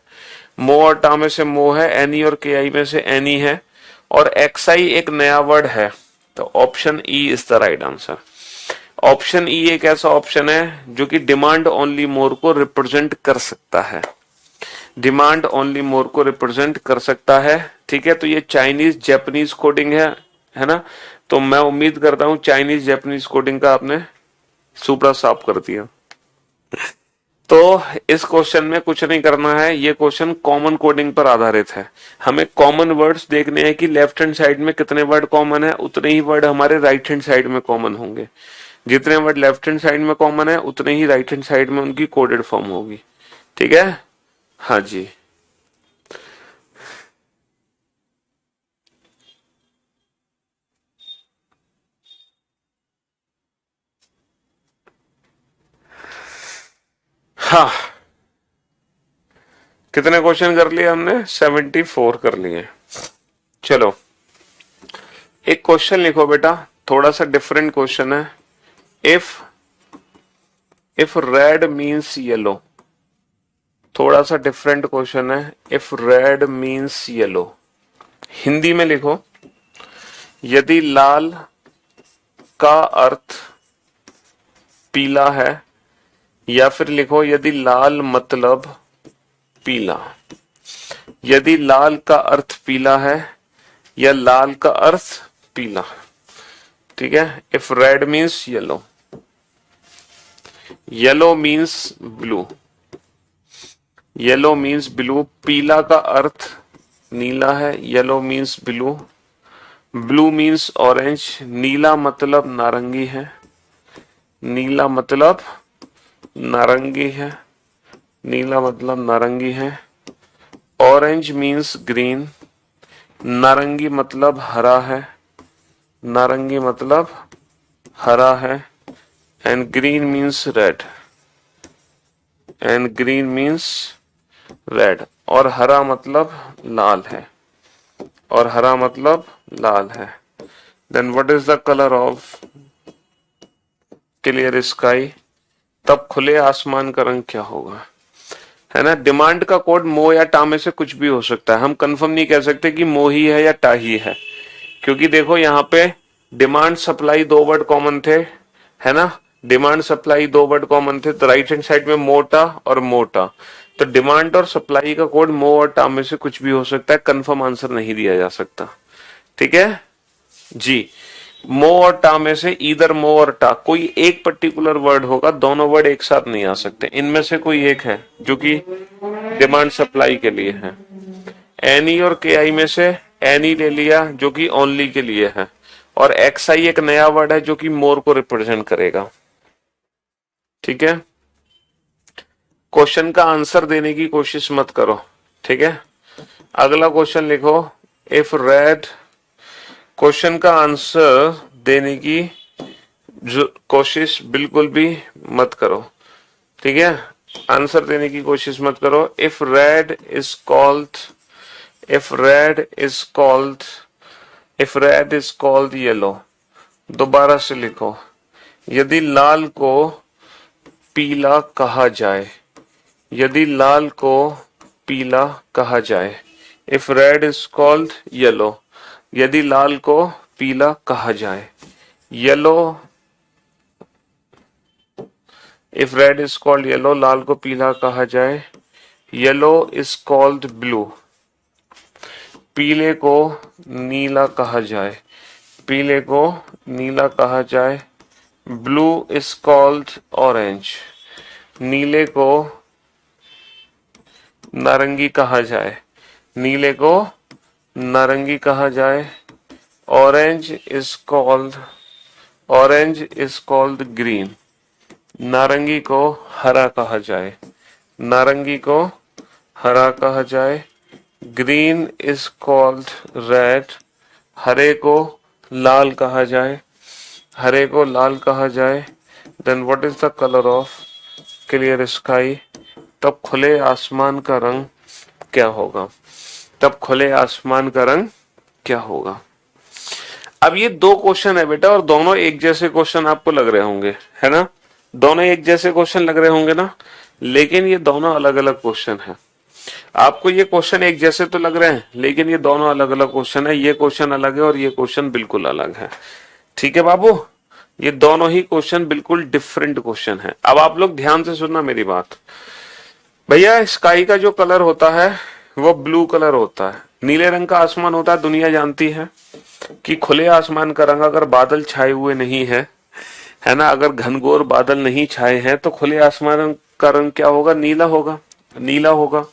मो और टा में से मो है, एनी और के आई में से एनी है, और एक्स आई एक नया वर्ड है। तो option E is the right answer. Option E एक ऐसा ऑप्शन है जो कि डिमांड ओनली मोर को रिप्रेजेंट कर सकता है, डिमांड ओनली मोर को रिप्रेजेंट कर सकता है, ठीक है। तो ये चाइनीज जापानीज कोडिंग है ना। तो मैं उम्मीद करता हूं चाइनीज जापानीज कोडिंग का आपने सुपड़ा साफ कर दिया। तो इस क्वेश्चन में कुछ नहीं करना है, ये क्वेश्चन कॉमन कोडिंग पर आधारित है। हमें कॉमन वर्ड्स देखने हैं कि लेफ्ट हैंड साइड में कितने वर्ड कॉमन है, उतने ही वर्ड हमारे राइट हैंड साइड में कॉमन होंगे। जितने वर्ड लेफ्ट हैंड साइड में कॉमन है उतने ही राइट हैंड साइड में उनकी कोडेड फॉर्म होगी, ठीक है। हाँ जी, हाँ कितने क्वेश्चन कर लिए हमने? 74 कर लिए। चलो एक क्वेश्चन लिखो बेटा, थोड़ा सा डिफरेंट क्वेश्चन है। इफ रेड मीन्स येलो, थोड़ा सा डिफरेंट क्वेश्चन है। If red means yellow, Hindi में लिखो, यदि लाल का अर्थ पीला है, या फिर लिखो यदि लाल मतलब पीला। यदि लाल का अर्थ पीला है या लाल का अर्थ पीला, ठीक है। If red means yellow, yellow means blue, yellow means blue, पीला का अर्थ नीला है, yellow means blue, blue means orange, नीला मतलब नारंगी है, नीला मतलब नारंगी है, नीला मतलब नारंगी है, ऑरेंज मीन्स ग्रीन, नारंगी मतलब हरा है, नारंगी मतलब हरा है, and green means red, and green means red, और हरा मतलब लाल है, और हरा मतलब लाल है। Then what is the colour of clear sky? तब खुले आसमान का रंग क्या होगा, है ना। डिमांड का कोड मो या टा में से कुछ भी हो सकता है, हम कंफर्म नहीं कह सकते कि मो ही है या टा ही है, क्योंकि देखो यहाँ पे डिमांड सप्लाई दो वर्ड कॉमन थे, है ना। डिमांड सप्लाई दो वर्ड कॉमन थे, तो राइट हैंड साइड में मोटा और मोटा, तो डिमांड और सप्लाई का कोड मो और टा में से कुछ भी हो सकता है, कंफर्म आंसर नहीं दिया जा सकता, ठीक है जी। मो और टा में से इधर मो और टा कोई एक पर्टिकुलर वर्ड होगा, दोनों वर्ड एक साथ नहीं आ सकते, इनमें से कोई एक है जो कि डिमांड सप्लाई के लिए है। एनी और के आई में से एनी ले लिया जो कि ओनली के लिए है, और एक्स आई एक नया वर्ड है जो कि मोर को रिप्रेजेंट करेगा, ठीक है। क्वेश्चन का आंसर देने की कोशिश मत करो, ठीक है। अगला क्वेश्चन लिखो, इफ रेड, क्वेश्चन का आंसर देने की कोशिश बिल्कुल भी मत करो, ठीक है। आंसर देने की कोशिश मत करो। If red is called, if red is called, if red is called yellow, दोबारा से लिखो, यदि लाल को पीला कहा जाए, यदि लाल को पीला कहा जाए, if red is called yellow, यदि लाल को पीला कहा जाए, yellow, if red is called yellow, लाल को पीला कहा जाए, येलो इज कॉल्ड ब्लू, पीले को नीला कहा जाए, पीले को नीला कहा जाए, ब्लू इज कॉल्ड ऑरेंज, नीले को नारंगी कहा जाए, नीले को नारंगी कहा जाए, orange is called, orange is called green, नारंगी को हरा कहा जाए, नारंगी को हरा कहा जाए, ग्रीन इज कॉल्ड रेड, हरे को लाल कहा जाए, हरे को लाल कहा जाए। Then what is the colour of clear sky? तब खुले आसमान का रंग क्या होगा, तब खुले आसमान का रंग क्या होगा। अब ये दो क्वेश्चन है बेटा, और दोनों एक जैसे क्वेश्चन आपको लग रहे होंगे, है ना, दोनों एक जैसे क्वेश्चन लग रहे होंगे ना, लेकिन ये दोनों अलग अलग क्वेश्चन है। आपको ये क्वेश्चन एक जैसे तो लग रहे हैं, लेकिन ये दोनों अलग अलग क्वेश्चन है, ये क्वेश्चन अलग है और ये क्वेश्चन बिल्कुल अलग है, ठीक है बाबू। ये दोनों ही क्वेश्चन बिल्कुल डिफरेंट क्वेश्चन है। अब आप लोग ध्यान से सुनना मेरी बात भैया, स्काई का जो कलर होता है वो ब्लू कलर होता है, नीले रंग का आसमान होता है। दुनिया जानती है कि खुले आसमान का रंग अगर बादल छाए हुए नहीं है ना, अगर घनघोर बादल नहीं छाए हैं तो खुले आसमान का रंग क्या होगा, नीला होगा, नीला होगा।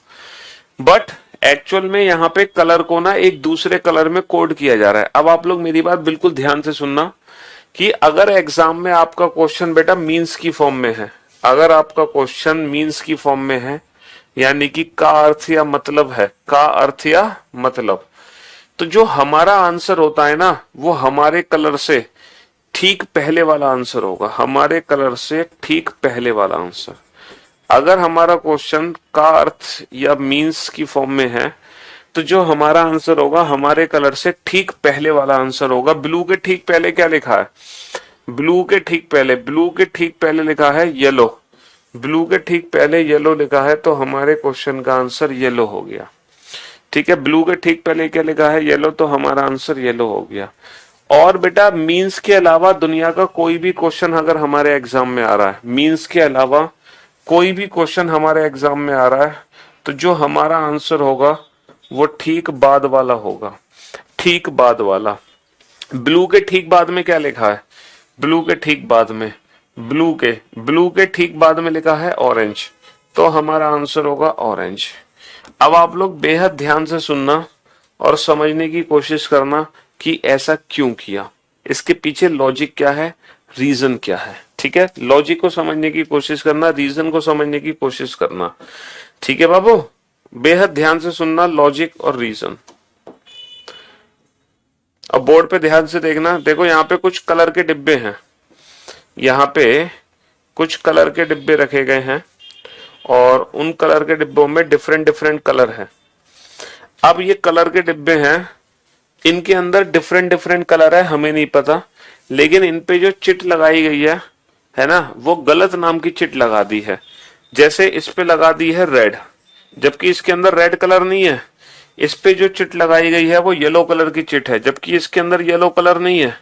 बट एक्चुअल में यहाँ पे कलर को ना एक दूसरे कलर में कोड किया जा रहा है। अब आप लोग मेरी बात बिल्कुल ध्यान से सुनना कि अगर एग्जाम में आपका क्वेश्चन बेटा मीन्स की फॉर्म में है, अगर आपका क्वेश्चन मीन्स की फॉर्म में है, यानी कि का अर्थ या मतलब है, का अर्थ या मतलब, तो जो हमारा आंसर होता है ना वो हमारे कलर से ठीक पहले वाला आंसर होगा, हमारे कलर से ठीक पहले वाला आंसर। अगर हमारा क्वेश्चन का अर्थ या मीन्स की फॉर्म में है तो जो हमारा आंसर होगा हमारे कलर से ठीक पहले वाला आंसर होगा। ब्लू के ठीक पहले क्या लिखा है, ब्लू के ठीक पहले, ब्लू के ठीक पहले लिखा है येलो, ब्लू के ठीक पहले येलो लिखा है, तो हमारे क्वेश्चन का आंसर येलो हो गया, ठीक है। ब्लू के ठीक पहले क्या लिखा है, येलो, तो हमारा आंसर येलो हो गया। और बेटा मीन्स के अलावा दुनिया का कोई भी क्वेश्चन अगर हमारे एग्जाम में आ रहा है, मीन्स के अलावा कोई भी क्वेश्चन हमारे एग्जाम में आ रहा है, तो जो हमारा आंसर होगा वो ठीक बाद वाला होगा, ठीक बाद वाला। ब्लू के ठीक बाद में क्या लिखा है? ब्लू के ठीक बाद में, ब्लू के ठीक बाद में लिखा है ऑरेंज, तो हमारा आंसर होगा ऑरेंज। अब आप लोग बेहद ध्यान से सुनना और समझने की कोशिश करना कि ऐसा क्यों किया, इसके पीछे लॉजिक क्या है, रीजन क्या है। ठीक है, लॉजिक को समझने की कोशिश करना, रीजन को समझने की कोशिश करना। ठीक है बाबू, बेहद ध्यान से सुनना, लॉजिक और रीजन। अब बोर्ड पे ध्यान से देखना, देखो यहाँ पे कुछ कलर के डिब्बे हैं, यहाँ पे कुछ कलर के डिब्बे रखे गए हैं और उन कलर के डिब्बों में डिफरेंट डिफरेंट कलर है। अब ये कलर के डिब्बे हैं, इनके अंदर डिफरेंट डिफरेंट कलर है, हमें नहीं पता, लेकिन इन पे जो चिट लगाई गई है ना, वो गलत नाम की चिट लगा दी है। जैसे इस पे लगा दी है रेड, जबकि इसके अंदर रेड कलर नहीं है। इस पे जो चिट लगाई गई है वो येलो कलर की चिट है, जबकि इसके अंदर येलो कलर नहीं है।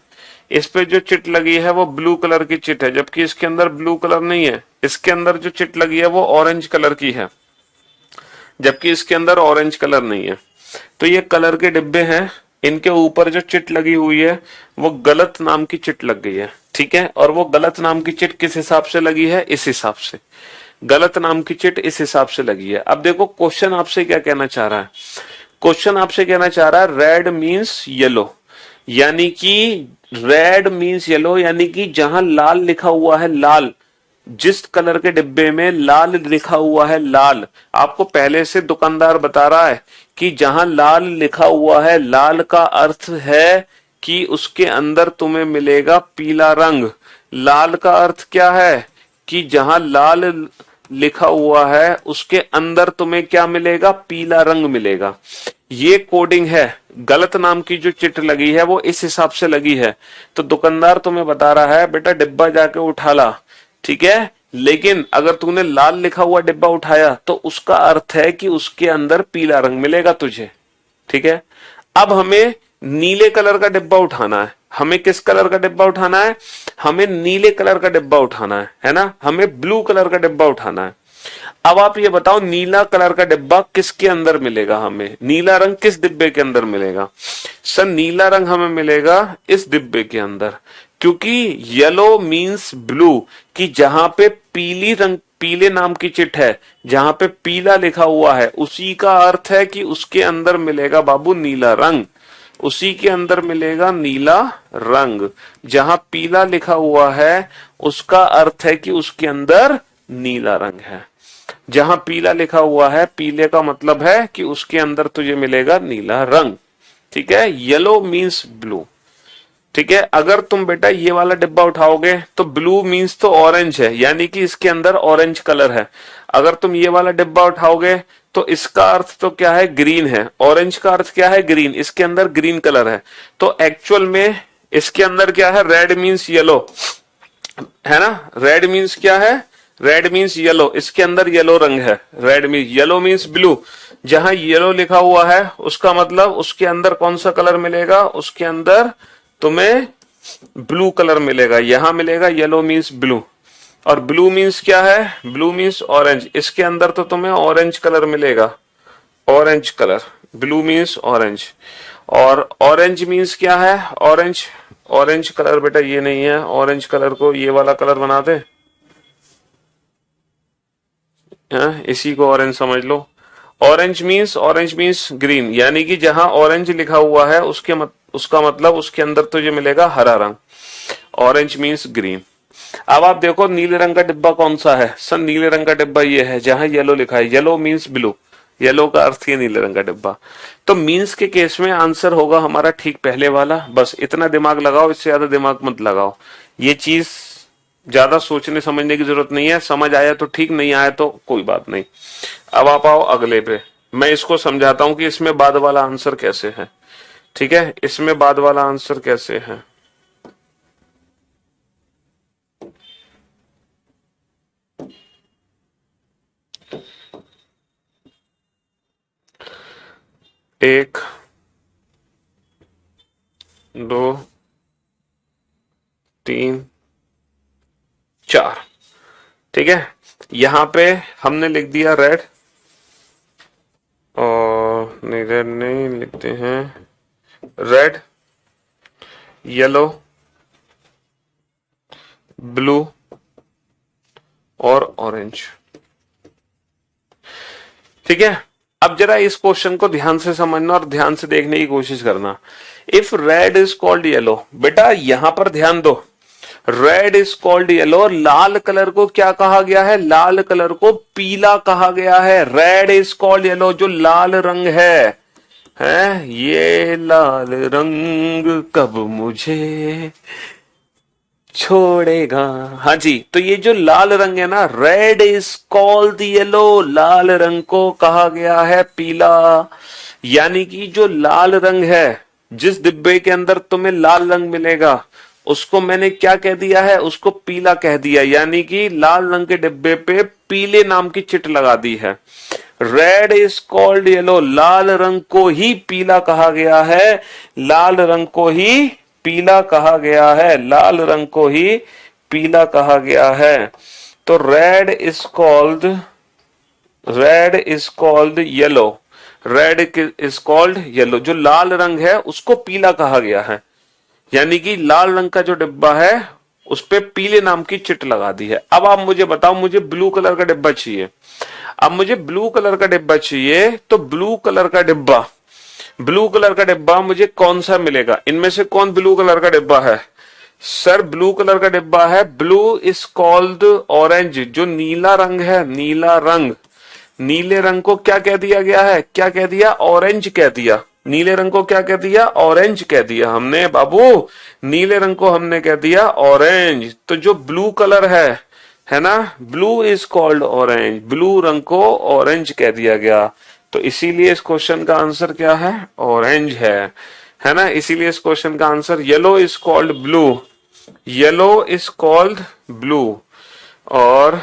इस पे जो चिट लगी है वो ब्लू कलर की चिट है, जबकि इसके अंदर ब्लू कलर नहीं है। इसके अंदर जो चिट लगी है वो ऑरेंज कलर की है, जबकि इसके अंदर ऑरेंज कलर नहीं है। तो ये कलर के डिब्बे हैं, इनके ऊपर जो चिट लगी हुई है वो गलत नाम की चिट लग गई है। ठीक है, और वो गलत नाम की चिट किस हिसाब से लगी है? इस हिसाब से, गलत नाम की चिट इस हिसाब से लगी है। अब देखो क्वेश्चन आपसे क्या कहना चाह रहा है, क्वेश्चन आपसे कहना चाह रहा है रेड मीन्स येलो, यानी कि रेड मीन्स येलो, यानी कि जहां लाल लिखा हुआ है, लाल, जिस कलर के डिब्बे में लाल लिखा हुआ है, लाल, आपको पहले से दुकानदार बता रहा है कि जहां लाल लिखा हुआ है, लाल का अर्थ है कि उसके अंदर तुम्हें मिलेगा पीला रंग। लाल का अर्थ क्या है कि जहां लाल लिखा हुआ है उसके अंदर तुम्हें क्या मिलेगा? पीला रंग मिलेगा। ये कोडिंग है। गलत नाम की जो चिट लगी है वो इस हिसाब से लगी है। तो दुकानदार तुम्हें बता रहा है बेटा डिब्बा जाके उठा ला, ठीक है, लेकिन अगर तूने लाल लिखा हुआ डिब्बा उठाया तो उसका अर्थ है कि उसके अंदर पीला रंग मिलेगा तुझे। ठीक है, अब हमें नीले कलर का डिब्बा उठाना है। हमें किस कलर का डिब्बा उठाना है? हमें नीले कलर का डिब्बा उठाना है ना, हमें ब्लू कलर का डिब्बा उठाना है। अब आप ये बताओ नीला कलर का डिब्बा किसके अंदर मिलेगा? हमें नीला रंग किस डिब्बे के अंदर मिलेगा? सर नीला रंग हमें मिलेगा इस डिब्बे के अंदर, क्योंकि येलो मींस ब्लू, कि जहां पे पीली रंग, पीले नाम की चिट है, जहां पे पीला लिखा हुआ है, उसी का अर्थ है कि उसके अंदर मिलेगा बाबू नीला रंग, उसी के अंदर मिलेगा नीला रंग। जहां पीला लिखा हुआ है उसका अर्थ है कि उसके अंदर नीला रंग है। जहां पीला लिखा हुआ है, पीले का मतलब है कि उसके अंदर तुझे मिलेगा नीला रंग। ठीक है, येलो मीन्स ब्लू। ठीक है, अगर तुम बेटा ये वाला डिब्बा उठाओगे तो ब्लू मीन्स तो ऑरेंज है, यानी कि इसके अंदर ऑरेंज कलर है। अगर तुम ये वाला डिब्बा उठाओगे तो इसका अर्थ तो क्या है? ग्रीन है। ऑरेंज का अर्थ क्या है? ग्रीन। इसके अंदर ग्रीन कलर है। तो एक्चुअल में इसके अंदर क्या है? रेड मीन्स येलो, है ना। रेड मीन्स क्या है? Red means yellow. इसके अंदर येलो रंग है। Red means, yellow means blue. जहां येलो लिखा हुआ है उसका मतलब उसके अंदर कौन सा कलर मिलेगा? उसके अंदर तुम्हें ब्लू कलर मिलेगा। यहां मिलेगा येलो मीन्स ब्लू। और ब्लू मीन्स क्या है? Blue means orange. इसके अंदर तो तुम्हें ऑरेंज कलर मिलेगा, orange colour. Blue means orange. और ऑरेंज मीन्स क्या है? ऑरेंज, ऑरेंज कलर बेटा ये नहीं है। ऑरेंज कलर को ये वाला कलर बना दे, इसी को ऑरेंज समझ लो। ऑरेंज मीन्स ग्रीन, यानी कि जहां ऑरेंज लिखा हुआ है उसका मतलब उसके अंदर तुझे मिलेगा हरा रंग। Orange means green. अब आप देखो नीले रंग का डिब्बा कौन सा है? सर नीले रंग का डिब्बा ये है जहां येलो लिखा है। येलो मीन्स ब्लू, येलो का अर्थ ये नीले रंग का डिब्बा। तो मीन्स के केस में आंसर होगा हमारा ठीक पहले वाला। बस इतना दिमाग लगाओ, इससे ज्यादा दिमाग मत लगाओ। ये चीज ज्यादा सोचने समझने की जरूरत नहीं है। समझ आया तो ठीक, नहीं आया तो कोई बात नहीं। अब आप आओ अगले पे, मैं इसको समझाता हूं कि इसमें बाद वाला आंसर कैसे है। ठीक है, इसमें बाद वाला आंसर कैसे है। एक, दो, तीन, चार। ठीक है, यहां पे हमने लिख दिया रेड, और नहीं रेड नहीं लिखते हैं, रेड, येलो, ब्लू और ऑरेंज। ठीक है, अब जरा इस क्वेश्चन को ध्यान से समझना और ध्यान से देखने की कोशिश करना। If red is called yellow, बेटा यहां पर ध्यान दो, red is called yellow, Lal colour को क्या कहा गया है? लाल कलर को पीला कहा गया है। रेड इज कॉल्ड येलो, जो लाल रंग है ये लाल रंग कब मुझे छोड़ेगा। हाँ जी, तो ये जो लाल रंग है ना, रेड इज कॉल्ड येलो, लाल रंग को कहा गया है पीला। यानी कि जो लाल रंग है, जिस डिब्बे के अंदर तुम्हें लाल रंग मिलेगा, उसको मैंने क्या कह दिया है? उसको पीला कह दिया। यानी कि लाल रंग के डिब्बे पे पीले नाम की चिट लगा दी है। रेड इज कॉल्ड येलो, लाल रंग को ही पीला कहा गया है, लाल रंग को ही पीला कहा गया है, लाल रंग को ही पीला कहा गया है। तो red is called yellow, red is called yellow, जो लाल रंग है उसको पीला कहा गया है। यानी कि लाल रंग का जो डिब्बा है उस पे पीले नाम की चिट लगा दी है। अब आप मुझे बताओ, मुझे ब्लू कलर का डिब्बा चाहिए। अब मुझे ब्लू कलर का डिब्बा चाहिए, तो ब्लू कलर का डिब्बा मुझे कौन सा मिलेगा? इनमें से कौन ब्लू कलर का डिब्बा है? सर ब्लू कलर का डिब्बा है, ब्लू इज कॉल्ड ऑरेंज, जो नीला रंग है, नीला रंग, नीले रंग को क्या कह दिया गया है? क्या कह दिया? ऑरेंज कह दिया। नीले रंग को क्या कह दिया? ऑरेंज कह दिया हमने बाबू, नीले रंग को हमने कह दिया ऑरेंज। तो जो ब्लू कलर है ना, blue is called orange, blue रंग को ऑरेंज कह दिया गया। तो इसीलिए इस क्वेश्चन का आंसर क्या है? ऑरेंज है ना। इसीलिए इस क्वेश्चन का answer yellow is called blue, yellow is called blue, और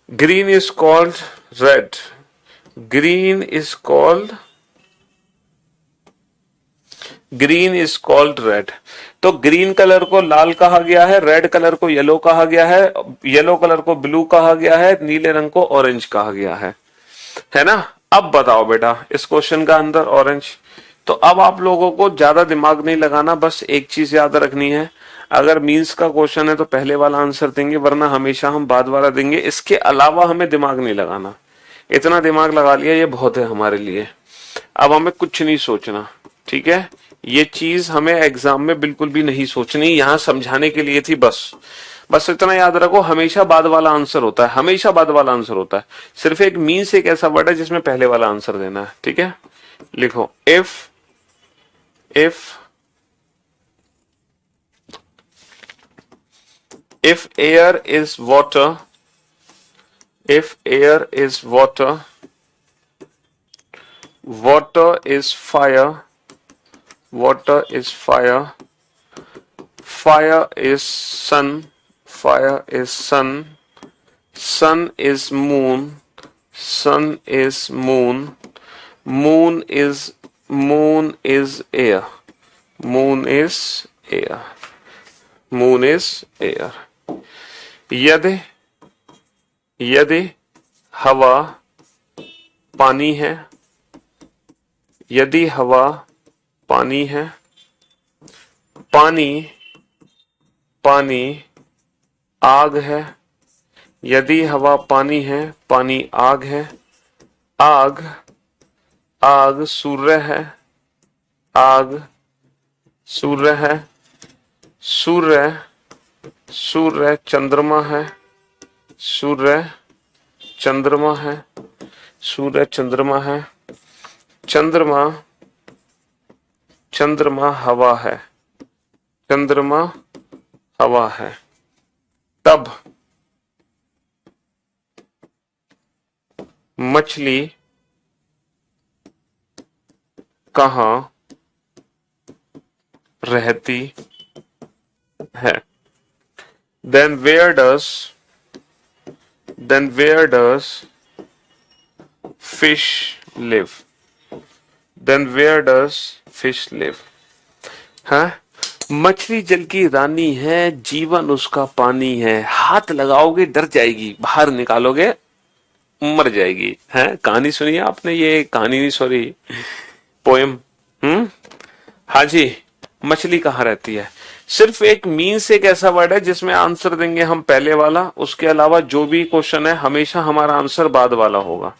green is called red, green is called red. तो ग्रीन कलर को लाल कहा गया है, रेड कलर को येलो कहा गया है, येलो कलर को ब्लू कहा गया है, नीले रंग को ऑरेंज कहा गया है ना। अब बताओ बेटा, इस क्वेश्चन का अंदर ऑरेंज। तो अब आप लोगों को ज्यादा दिमाग नहीं लगाना, बस एक चीज याद रखनी है, अगर मीन्स का क्वेश्चन है तो पहले वाला आंसर देंगे, वरना हमेशा हम बाद वाला देंगे। इसके अलावा हमें दिमाग नहीं लगाना, इतना दिमाग लगा लिया ये बहुत है हमारे लिए। अब हमें कुछ नहीं सोचना, ठीक है। ये चीज हमें एग्जाम में बिल्कुल भी नहीं सोचनी, यहां समझाने के लिए थी बस इतना याद रखो, हमेशा बाद वाला आंसर होता है, हमेशा बाद वाला आंसर होता है। सिर्फ एक मीन्स एक ऐसा वर्ड है जिसमें पहले वाला आंसर देना है, ठीक है। लिखो if air is water, if air is water, water is fire, water is fire, fire is sun, fire is sun, sun is moon, sun is moon, moon is air, moon is air, moon is air। यदि हवा पानी है, यदि हवा पानी है, पानी आग है, यदि हवा पानी है, पानी आग है, आग सूर्य है, आग सूर्य है, सूर्य चंद्रमा है, सूर्य चंद्रमा है, सूर्य चंद्रमा है, चंद्रमा हवा है, चंद्रमा हवा है। तब मछली कहाँ रहती है? Then where does fish live? Then where does fish live? हाँ, मछली जल की रानी है, जीवन उसका पानी है, हाथ लगाओगे डर जाएगी, बाहर निकालोगे मर जाएगी। है, कहानी सुनी है आपने? ये कहानी नहीं, सॉरी, पोएम। हाँ जी। मछली कहाँ रहती है? सिर्फ एक मीन्स एक ऐसा वर्ड है जिसमें आंसर देंगे हम पहले वाला, उसके अलावा जो भी क्वेश्चन है हमेशा हमारा आंसर बाद वाला होगा।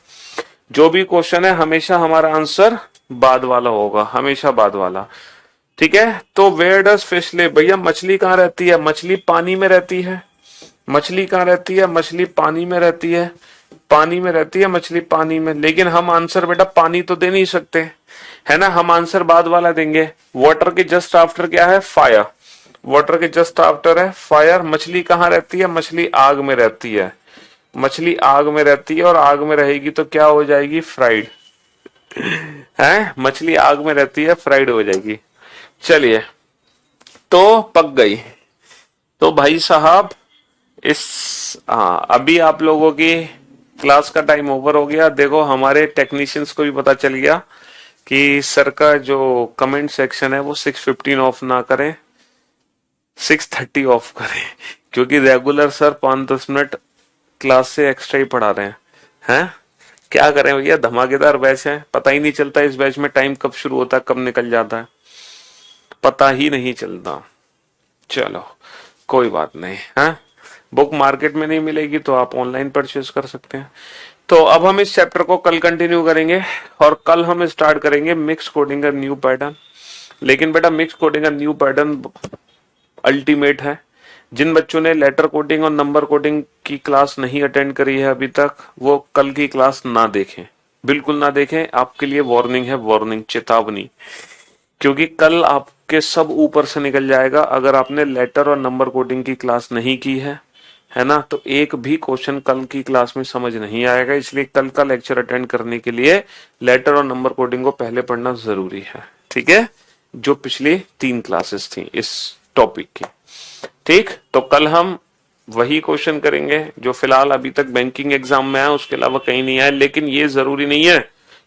जो भी क्वेश्चन है हमेशा हमारा आंसर बाद वाला होगा, हमेशा बाद वाला। ठीक है, तो वेयर डज फिश लिव? भैया मछली कहाँ रहती है? मछली पानी में रहती है। मछली कहाँ रहती है? मछली पानी में रहती है। पानी में रहती है मछली, पानी में। लेकिन हम आंसर बेटा पानी तो दे नहीं सकते, है ना, हम आंसर बाद वाला देंगे। वाटर के जस्ट आफ्टर क्या है? फायर। वाटर के जस्ट आफ्टर है फायर। मछली कहाँ रहती है? मछली आग में रहती है। मछली आग में रहती है, और आग में रहेगी तो क्या हो जाएगी? फ्राइड। है, मछली आग में रहती है, फ्राइड हो जाएगी। चलिए, तो पक गई। तो भाई साहब अभी आप लोगों की क्लास का टाइम ओवर हो गया। देखो हमारे टेक्नीशियंस को भी पता चल गया कि सर का जो कमेंट सेक्शन है वो 6:15 ऑफ ना करें, 6:30 ऑफ करें, क्योंकि रेगुलर सर 5-10 मिनट क्लास से एक्स्ट्रा ही पढ़ा रहे हैं। क्या करें भैया, धमाकेदार बैच है, पता ही नहीं चलता इस बैच में टाइम कब शुरू होता है कब निकल जाता है, पता ही नहीं चलता। चलो कोई बात नहीं है, बुक मार्केट में नहीं मिलेगी तो आप ऑनलाइन परचेज कर सकते हैं। तो अब हम इस चैप्टर को कल कंटिन्यू करेंगे, और कल हम स्टार्ट करेंगे मिक्स कोडिंग का न्यू पैटर्न। लेकिन बेटा मिक्स कोडिंग का न्यू पैटर्न अल्टीमेट है। जिन बच्चों ने लेटर कोडिंग और नंबर कोडिंग की क्लास नहीं अटेंड करी है अभी तक, वो कल की क्लास ना देखें, बिल्कुल ना देखें। आपके लिए वार्निंग है, वार्निंग, चेतावनी, क्योंकि कल आपके सब ऊपर से निकल जाएगा। अगर आपने लेटर और नंबर कोडिंग की क्लास नहीं की है ना, तो एक भी क्वेश्चन कल की क्लास में समझ नहीं आएगा। इसलिए कल का लेक्चर अटेंड करने के लिए लेटर और नंबर कोडिंग को पहले पढ़ना जरूरी है। ठीक है, जो पिछली 3 क्लासेस थी इस टॉपिक की। ठीक, तो कल हम वही क्वेश्चन करेंगे जो फिलहाल अभी तक बैंकिंग एग्जाम में आया, उसके अलावा कहीं नहीं आया। लेकिन ये जरूरी नहीं है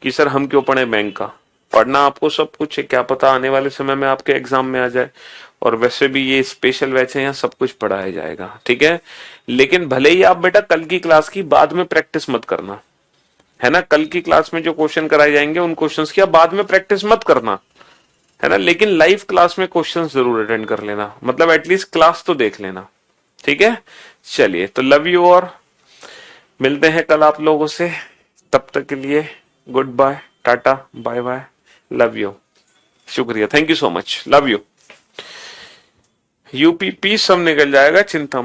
कि सर हम क्यों पढ़े बैंक का, पढ़ना आपको सब कुछ है, क्या पता आने वाले समय में आपके एग्जाम में आ जाए। और वैसे भी ये स्पेशल बैच है, यहाँ सब कुछ पढ़ाया जाएगा। ठीक है, लेकिन भले ही आप बेटा कल की क्लास की बाद में प्रैक्टिस मत करना, है ना, कल की क्लास में जो क्वेश्चन कराए जाएंगे उन क्वेश्चंस की आप बाद में प्रैक्टिस मत करना, है ना, लेकिन लाइव क्लास में क्वेश्चन जरूर अटेंड कर लेना, मतलब एटलीस्ट क्लास तो देख लेना। ठीक है, चलिए, तो लव यू, और मिलते हैं कल आप लोगों से। तब तक के लिए गुड बाय, टाटा, बाय बाय, लव यू, शुक्रिया, thank you so much, love you. UPP सब निकल जाएगा, चिंता मत